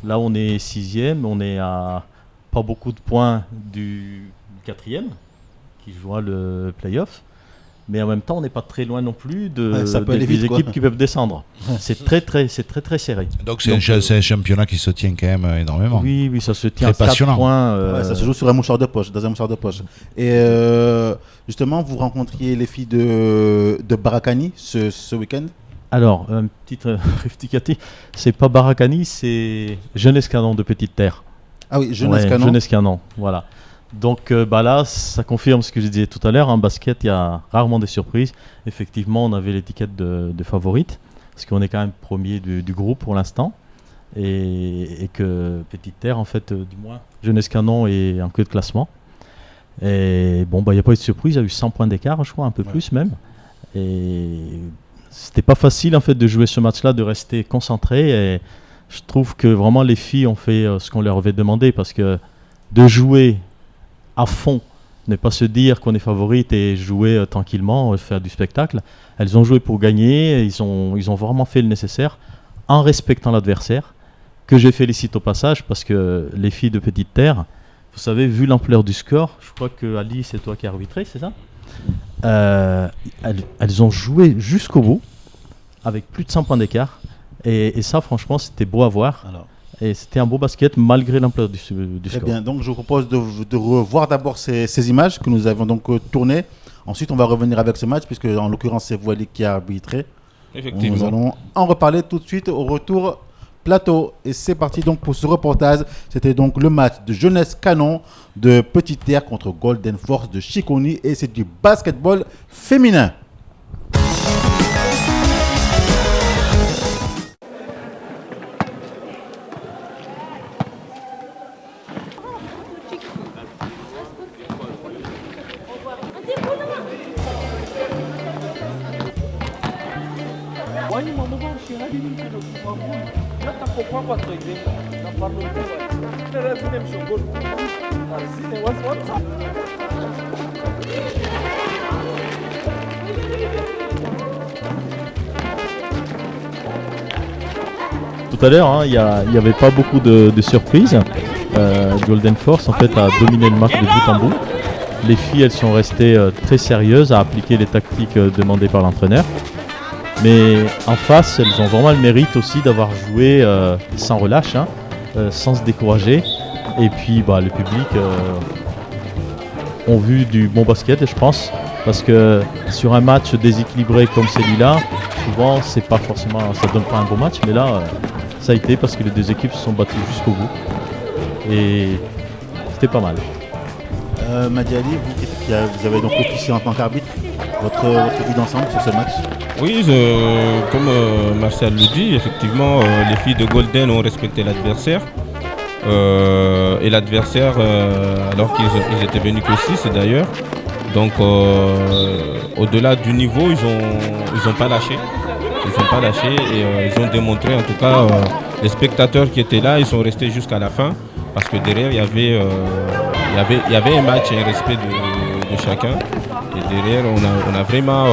Là, on est 6e, on est à pas beaucoup de points du 4e, qui jouera le play-off. Mais en même temps, on n'est pas très loin non plus des équipes qui peuvent descendre. C'est très serré. Donc c'est un championnat qui se tient quand même énormément. Oui, ça se tient très à 4 points. Ça se joue sur un mouchoir de poche, dans un mouchoir de poche. Et justement, vous rencontriez les filles de Barakani ce week-end? Alors, un petit rectificatif, c'est pas Barakani, c'est Jeunesse Canon de Petite Terre. Ah oui, Jeunesse Canon. Jeunesse Canon, voilà. Donc là, ça confirme ce que je disais tout à l'heure. En basket, il y a rarement des surprises. Effectivement, on avait l'étiquette de favorite, parce qu'on est quand même premier du groupe pour l'instant. Et que Petite Terre, en fait, du moins, Jeunesse Canon est en queue de classement. Et bon, il n'y a pas eu de surprise, il y a eu 100 points d'écart, je crois, un peu plus même. Et c'était pas facile, en fait, de jouer ce match-là, de rester concentré. Et je trouve que vraiment, les filles ont fait ce qu'on leur avait demandé, parce que de jouer à fond, ne pas se dire qu'on est favorite et jouer tranquillement, faire du spectacle. Elles ont joué pour gagner, ils ont vraiment fait le nécessaire en respectant l'adversaire, que je félicite au passage, parce que les filles de Petite Terre, vous savez, vu l'ampleur du score, je crois que Ali, c'est toi qui as arbitré, c'est ça ? Elles ont joué jusqu'au bout, avec plus de 100 points d'écart, et ça, franchement, c'était beau à voir. Alors. Et c'était un beau basket malgré l'ampleur du score. Très bien, donc je vous propose de revoir d'abord ces images que nous avons donc tournées. Ensuite, on va revenir avec ce match, puisque en l'occurrence, c'est Wally qui a arbitré. Effectivement. Nous allons en reparler tout de suite au retour plateau. Et c'est parti donc pour ce reportage. C'était donc le match de Jeunesse Canon de Petite Terre contre Golden Force de Chiconi. Et c'est du basketball féminin. Tout à l'heure, il n'y avait pas beaucoup de surprises. Golden Force en fait a dominé le match de bout en bout. Les filles, elles sont restées très sérieuses à appliquer les tactiques demandées par l'entraîneur. Mais en face, elles ont vraiment le mérite aussi d'avoir joué sans relâche, sans se décourager. Et puis le public ont vu du bon basket, je pense. Parce que sur un match déséquilibré comme celui-là, souvent ça donne pas un bon match. Mais là, ça a été parce que les deux équipes se sont battues jusqu'au bout. Et c'était pas mal. Madiali, vous avez donc officié en tant qu'arbitre, votre vue d'ensemble sur ce match? Oui, comme Marcel le dit, effectivement, les filles de Golden ont respecté l'adversaire. Et l'adversaire, alors qu'ils étaient venus que 6 d'ailleurs. Donc au-delà du niveau, ils ont pas lâché. Ils n'ont pas lâché et ils ont démontré, en tout cas, les spectateurs qui étaient là, ils sont restés jusqu'à la fin. Parce que derrière, il y avait un match et un respect de chacun. Et derrière, on a vraiment...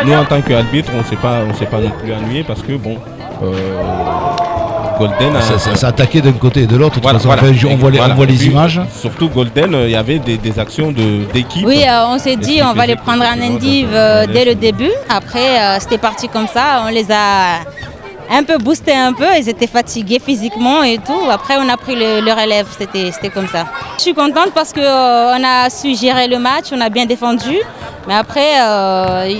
nous, en tant qu'arbitre, on ne s'est pas non plus ennuyé parce que, Golden a... Ça attaquait d'un côté et de l'autre. Voilà, on voit les images. Surtout Golden, il y avait des actions d'équipe. Oui, on s'est dit on va les prendre en indiv dès le début. Après, c'était parti comme ça. On les a un peu boostés un peu. Ils étaient fatigués physiquement et tout. Après, on a pris le relève. C'était comme ça. Je suis contente parce qu'on a su gérer le match. On a bien défendu. Mais après,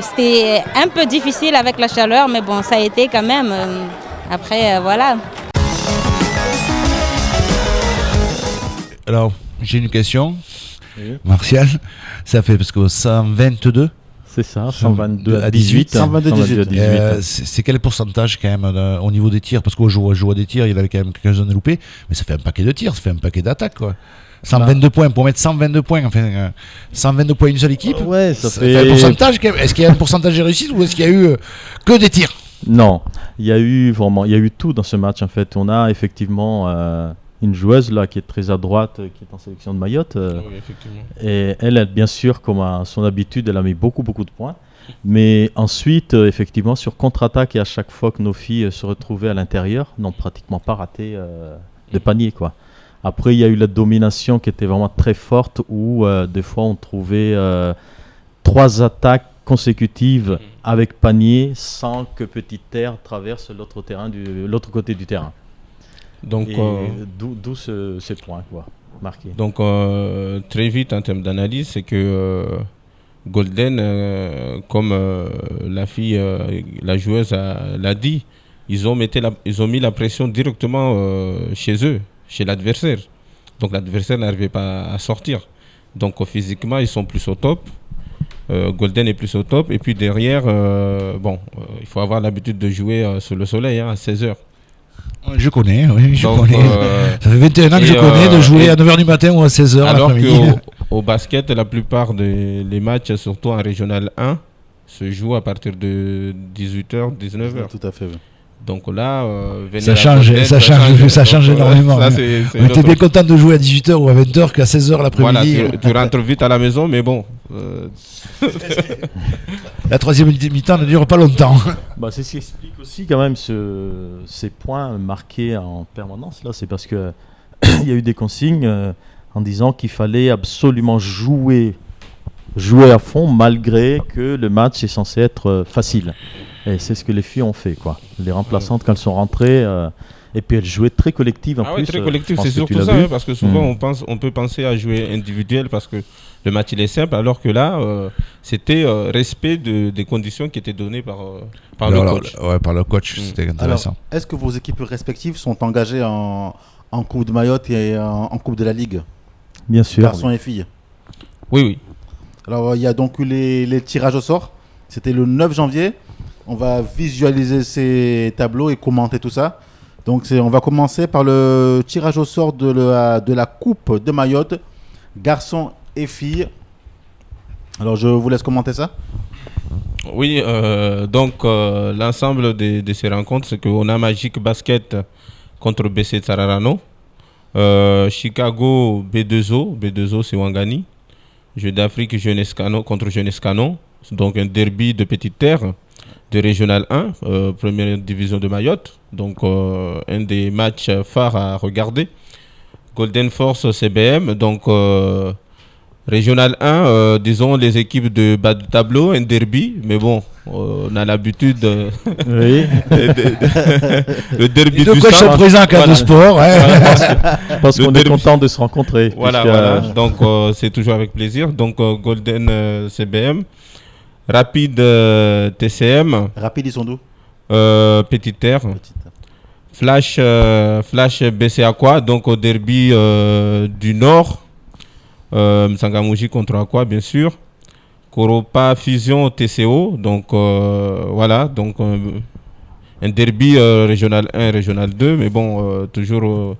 c'était un peu difficile avec la chaleur. Mais bon, ça a été quand même. Après, voilà. Alors, j'ai une question, Martial. Ça fait parce que 122. C'est ça, 122 à 18. 122 à 18. C'est quel pourcentage quand même au niveau des tirs? Parce qu'au jour des tirs, il avait quand même quelques-uns de loupés, mais ça fait un paquet de tirs, ça fait un paquet d'attaques, quoi. 122 points, pour mettre 122 points, enfin 122 points une seule équipe. Ouais, ça fait un pourcentage quand même. Est-ce qu'il y a un pourcentage de réussite ou est-ce qu'il y a eu que des tirs? Non, il y a eu tout dans ce match en fait. On a effectivement une joueuse là qui est très à droite, qui est en sélection de Mayotte. Oui, effectivement. Et elle, bien sûr, comme à son habitude, elle a mis beaucoup de points. Mais ensuite, effectivement, sur contre-attaque et à chaque fois que nos filles se retrouvaient à l'intérieur, n'ont pratiquement pas raté de panier, quoi. Après, il y a eu la domination qui était vraiment très forte où des fois on trouvait 3 attaques consécutives avec panier sans que Petite Terre traverse l'autre côté du terrain. Donc, d'où ces points, quoi, marqués. Donc très vite en termes d'analyse, c'est que Golden, comme la joueuse l'a dit, ils ont mis la pression directement chez eux, chez l'adversaire. Donc l'adversaire n'arrivait pas à sortir. Donc physiquement, ils sont plus au top. Golden est plus au top. Et puis derrière, il faut avoir l'habitude de jouer sous le soleil à 16h. Je connais, oui, je connais. Ça fait 21 ans que je connais de jouer à 9h du matin ou à 16h l'après-midi. Alors qu'au basket, la plupart des matchs, surtout en Régional 1, se jouent à partir de 18h, 19h. Tout à fait, oui. Donc là, ça change énormément. On était bien content de jouer à 18h ou à 20h qu'à 16h l'après-midi. Voilà, tu rentres vite à la maison, mais bon. La troisième mi-temps ne dure pas longtemps. C'est ce qui explique aussi quand même ces points marqués en permanence. Là, c'est parce que il y a eu des consignes en disant qu'il fallait absolument jouer à fond malgré que le match est censé être facile. Et c'est ce que les filles ont fait, quoi. Les remplaçantes, quand elles sont rentrées, et puis elles jouaient très collectives en plus. Oui, très collectif, c'est surtout ça, parce que souvent on peut penser à jouer individuel parce que le match il est simple, alors que là, c'était respect des conditions qui étaient données par le coach. Ouais, par le coach, c'était intéressant. Alors, est-ce que vos équipes respectives sont engagées en Coupe de Mayotte et en Coupe de la Ligue? Bien sûr. Garçons et filles. Oui. Alors, il y a donc eu les tirages au sort. C'était le 9 janvier. On va visualiser ces tableaux et commenter tout ça. Donc, on va commencer par le tirage au sort de la Coupe de Mayotte, garçons et filles. Alors, je vous laisse commenter ça. Oui, donc l'ensemble de ces rencontres, c'est qu'on a Magic Basket contre BC Tsararano, Chicago B2O c'est Wangani, Jeux d'Afrique Jeunesse Canon contre Jeunesse Canon, donc un derby de Petite Terre de Régional 1, première division de Mayotte, donc un des matchs phares à regarder. Golden Force CBM, donc Régional 1, disons les équipes de bas de tableau, un derby, mais bon, on a l'habitude oui. le derby du coach sont présents en cas de sport. Je pense qu'on est content de se rencontrer. Voilà. Donc c'est toujours avec plaisir. Donc Golden CBM, Rapide TCM. Rapide, ils sont d'où? Petite Terre. Flash BC Aqua, donc au derby du Nord. Msangamouji contre Aqua, bien sûr. Koropa Fusion TCO, donc voilà, donc un derby régional 1, régional 2, mais bon, toujours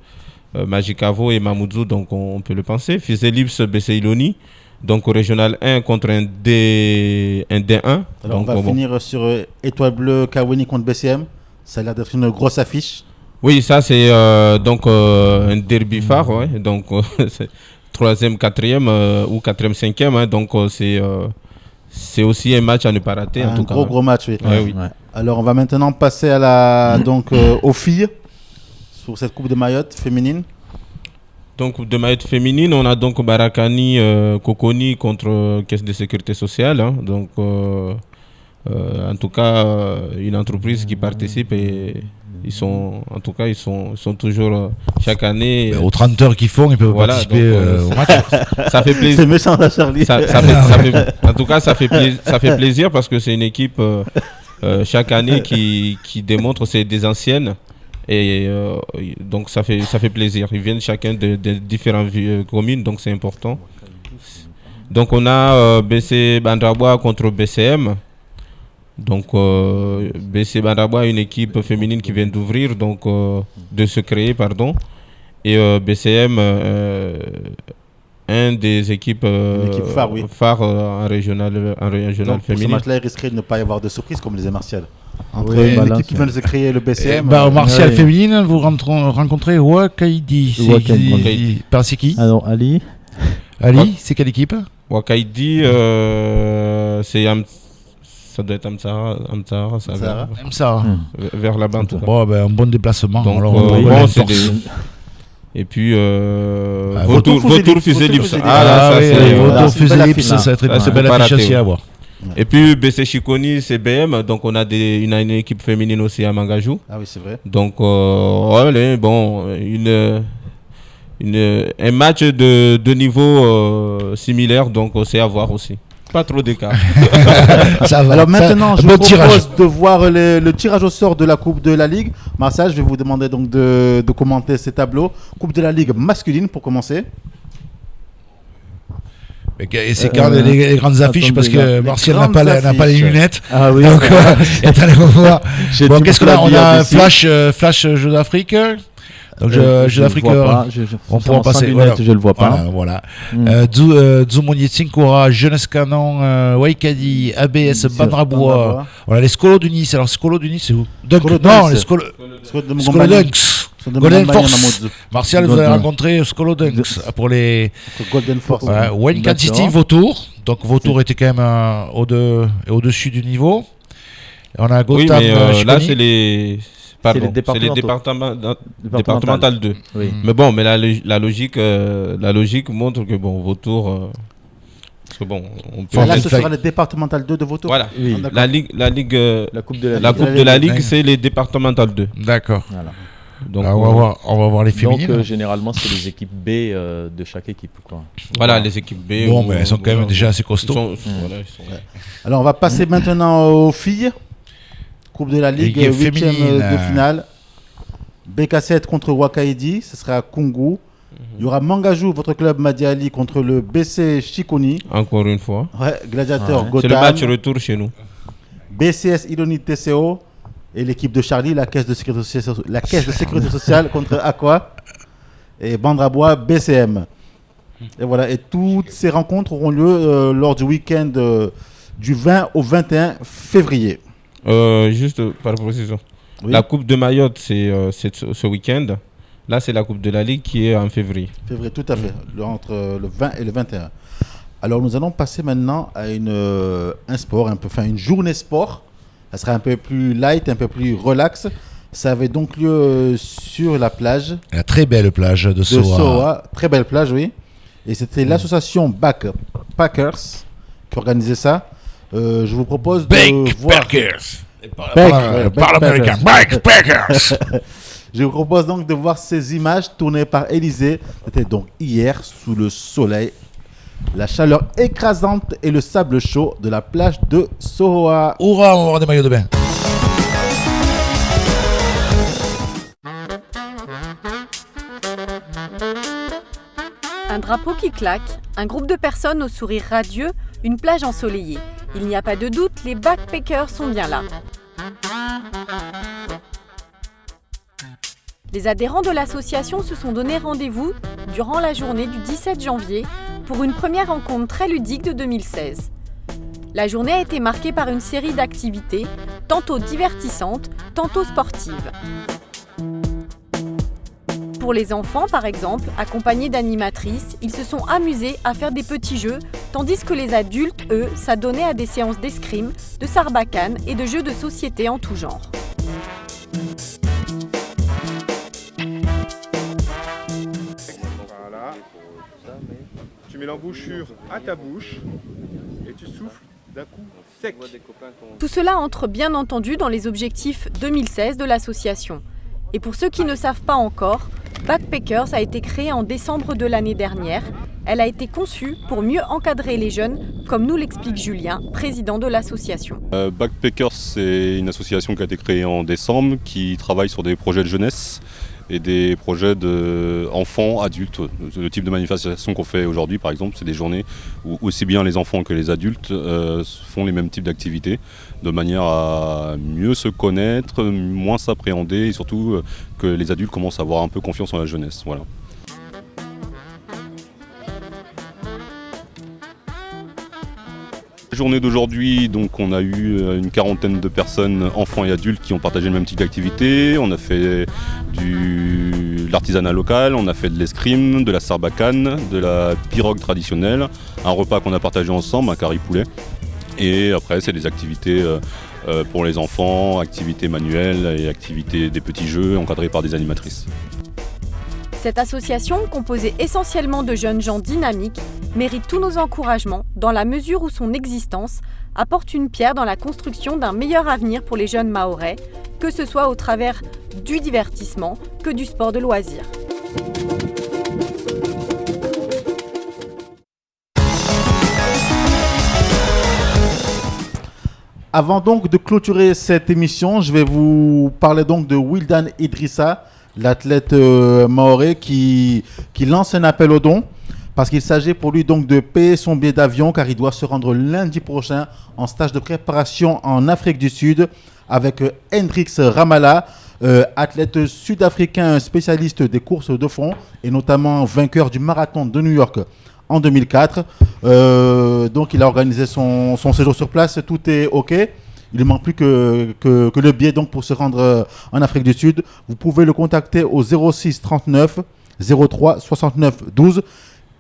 Magicavo et Mamoudzou, donc on peut le penser. Fizelips BC Iloni, donc au régional 1 contre un D1. Alors donc, on va finir sur Étoile Bleue Kaweni contre BCM. Ça a l'air d'être une grosse affiche. Oui, ça c'est donc un derby phare, ouais, donc c'est 3e, 4e ou 4e, 5e, donc c'est aussi un match à ne pas rater. Un en tout cas, gros match, oui. Ouais, oui. Alors on va maintenant passer aux filles sur cette Coupe de Mayotte féminine. Donc Coupe de Mayotte féminine, on a donc Barakani Kokoni contre Caisse de Sécurité Sociale, hein, donc en tout cas une entreprise qui participe et ils sont toujours chaque année. Aux 30 heures qu'ils font, ils peuvent participer au match. Ça fait plaisir. C'est méchant, là, Charlie. En tout cas, ça fait plaisir parce que c'est une équipe chaque année qui démontre c'est des anciennes et donc ça fait plaisir. Ils viennent chacun de différentes communes, donc c'est important. Donc on a BC Bandrabois contre BCM. Donc BC Bandrabois, une équipe féminine qui vient d'ouvrir, donc de se créer, pardon. Et BCM, un des équipes phares en régional féminin. Pour ce match-là, il risquerait de ne pas y avoir de surprise, comme disait Martial. Entre une équipe qui vient de se créer, le BCM. Martial féminine, vous rencontrez Wakaidi. C'est qui? Alors Ali. Ali, c'est quelle équipe? Wakaidi, c'est ça doit être Amsara, vers là-bas. Bon, un bon déplacement. Donc, et puis Vautour Fizelips. Vautour Fizelips, ça va être une belle affiche aussi à voir. Et puis BC Chiconi, CBM, donc on a une équipe féminine aussi à Mangajou. Ah oui, c'est vrai. Donc bon, un match de niveau similaire, donc c'est à voir aussi. Pas trop d'écart. Ça va. Alors maintenant, je bon vous tirage. propose de voir le tirage au sort de la Coupe de la Ligue. Marcel, je vais vous demander donc de commenter ces tableaux. Coupe de la Ligue masculine pour commencer. Et c'est quand même les grandes affiches parce que Martial n'a pas les lunettes. Ah oui. Donc, attendez, on va voir. J'ai Bon, dit qu'est-ce qu'on a? On a un flash Jeux d'Afrique. Donc, Jeux d'Afrique, on pourra passer. Voilà. Je le vois pas. Voilà. Zumoni Tsinkora, Jeunesse Canon, Waikadi, ABS, Bandrabois. Voilà, les Scolos du Nice. Alors, Scolos du Nice, c'est où? Non, les Scolos Dunks. Golden Force. Martial, vous avez rencontré Skolo Dunks pour les Golden Force. Wayne City, Vautour. Donc Vautour était quand même au-dessus du niveau. On a Gotham. Oui, mais là, c'est les départementales 2. Oui. Mais bon, mais la logique montre que bon, Vautour. Parce que bon, on peut. Là, ce sera le départemental 2 de Vautour. Voilà. Oui. La Coupe de la Ligue, c'est les départementales 2. D'accord. Voilà. Donc, on va voir les féminines. Donc généralement c'est les équipes B de chaque équipe, quoi. Voilà, les équipes B. Bon, mais elles sont quand même déjà assez costauds. Alors on va passer maintenant aux filles. Coupe de la Ligue, 8e de finale. BK7 contre Wakaidi, ce sera à Kungu. Il y aura Mangajou, votre club Madiali, contre le BC Chikoni. Encore une fois. Ouais, Gladiateur Gotham. C'est le match retour chez nous. BCS Ironie TCO. Et l'équipe de Charlie, la caisse de sécurité sociale contre Aqua et Bandrabois BCM. Et voilà, et toutes ces rencontres auront lieu lors du week-end du 20 au 21 février. Juste par précision. Oui. La Coupe de Mayotte, c'est ce week-end. Là, c'est la Coupe de la Ligue qui est en février. Février, tout à fait, entre le 20 et le 21. Alors, nous allons passer maintenant à un sport, une journée sport. Ça sera un peu plus light, un peu plus relax. Ça avait donc lieu sur la plage. La très belle plage de Soa. Très belle plage, oui. Et c'était l'association Backpackers qui organisait ça. Je vous propose de voir... Backpackers. Je vous propose donc de voir ces images tournées par Élysée. C'était donc hier sous le soleil. La chaleur écrasante et le sable chaud de la plage de Sohoa. Hurrah, on va avoir des maillots de bain. Un drapeau qui claque, un groupe de personnes au sourire radieux, une plage ensoleillée. Il n'y a pas de doute, les backpackers sont bien là. Les adhérents de l'association se sont donné rendez-vous durant la journée du 17 janvier pour une première rencontre très ludique de 2016. La journée a été marquée par une série d'activités, tantôt divertissantes, tantôt sportives. Pour les enfants, par exemple, accompagnés d'animatrices, ils se sont amusés à faire des petits jeux, tandis que les adultes, eux, s'adonnaient à des séances d'escrime, de sarbacane et de jeux de société en tout genre. Voilà. Tu mets l'embouchure à ta bouche et tu souffles d'un coup sec. Tout cela entre bien entendu dans les objectifs 2016 de l'association. Et pour ceux qui ne savent pas encore, Backpackers a été créée en décembre de l'année dernière. Elle a été conçue pour mieux encadrer les jeunes, comme nous l'explique Julien, président de l'association. Backpackers, c'est une association qui a été créée en décembre, qui travaille sur des projets de jeunesse et des projets d'enfants, adultes. Le type de manifestation qu'on fait aujourd'hui, par exemple, c'est des journées où aussi bien les enfants que les adultes font les mêmes types d'activités, de manière à mieux se connaître, moins s'appréhender et surtout que les adultes commencent à avoir un peu confiance en la jeunesse. Voilà. La journée d'aujourd'hui, donc, on a eu une quarantaine de personnes, enfants et adultes, qui ont partagé le même type d'activité. On a fait de l'artisanat local, on a fait de l'escrime, de la sarbacane, de la pirogue traditionnelle, un repas qu'on a partagé ensemble, un curry poulet. Et après, c'est des activités pour les enfants, activités manuelles et activités des petits jeux encadrés par des animatrices. Cette association, composée essentiellement de jeunes gens dynamiques, mérite tous nos encouragements dans la mesure où son existence apporte une pierre dans la construction d'un meilleur avenir pour les jeunes mahorais, que ce soit au travers du divertissement que du sport de loisir. Avant donc de clôturer cette émission, je vais vous parler donc de Wildan Idrissa, l'athlète mahorais qui lance un appel aux dons parce qu'il s'agit pour lui donc de payer son billet d'avion car il doit se rendre lundi prochain en stage de préparation en Afrique du Sud avec Hendrix Ramallah, athlète sud-africain spécialiste des courses de fond et notamment vainqueur du marathon de New York en 2004. Donc il a organisé son séjour sur place, tout est OK. Il ne manque plus que le billet donc, pour se rendre en Afrique du Sud. Vous pouvez le contacter au 06 39 03 69 12.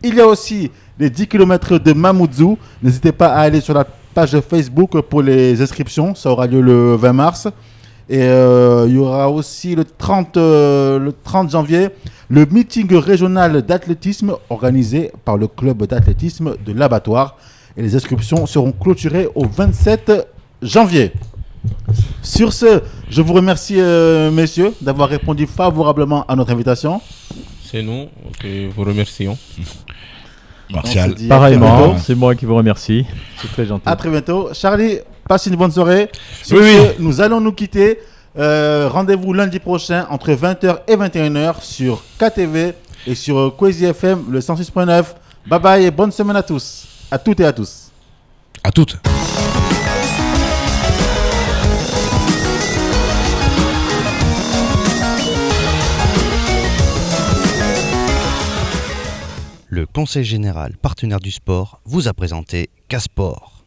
Il y a aussi les 10 km de Mamoudzou. N'hésitez pas à aller sur la page Facebook pour les inscriptions. Ça aura lieu le 20 mars. Et il y aura aussi le 30 janvier le meeting régional d'athlétisme organisé par le club d'athlétisme de l'Abattoir. Et les inscriptions seront clôturées au 27 janvier. Sur ce, je vous remercie, messieurs, d'avoir répondu favorablement à notre invitation. C'est nous qui vous remercions. Martial. Pareillement, c'est moi qui vous remercie. C'est très gentil. À très bientôt. Charlie, passe une bonne soirée. Oui. Nous allons nous quitter. Rendez-vous lundi prochain entre 20h et 21h sur KTV et sur Kwezi FM, le 106.9. Bye bye et bonne semaine à tous. À toutes et à tous. À toutes. Le Conseil général partenaire du sport vous a présenté Casport.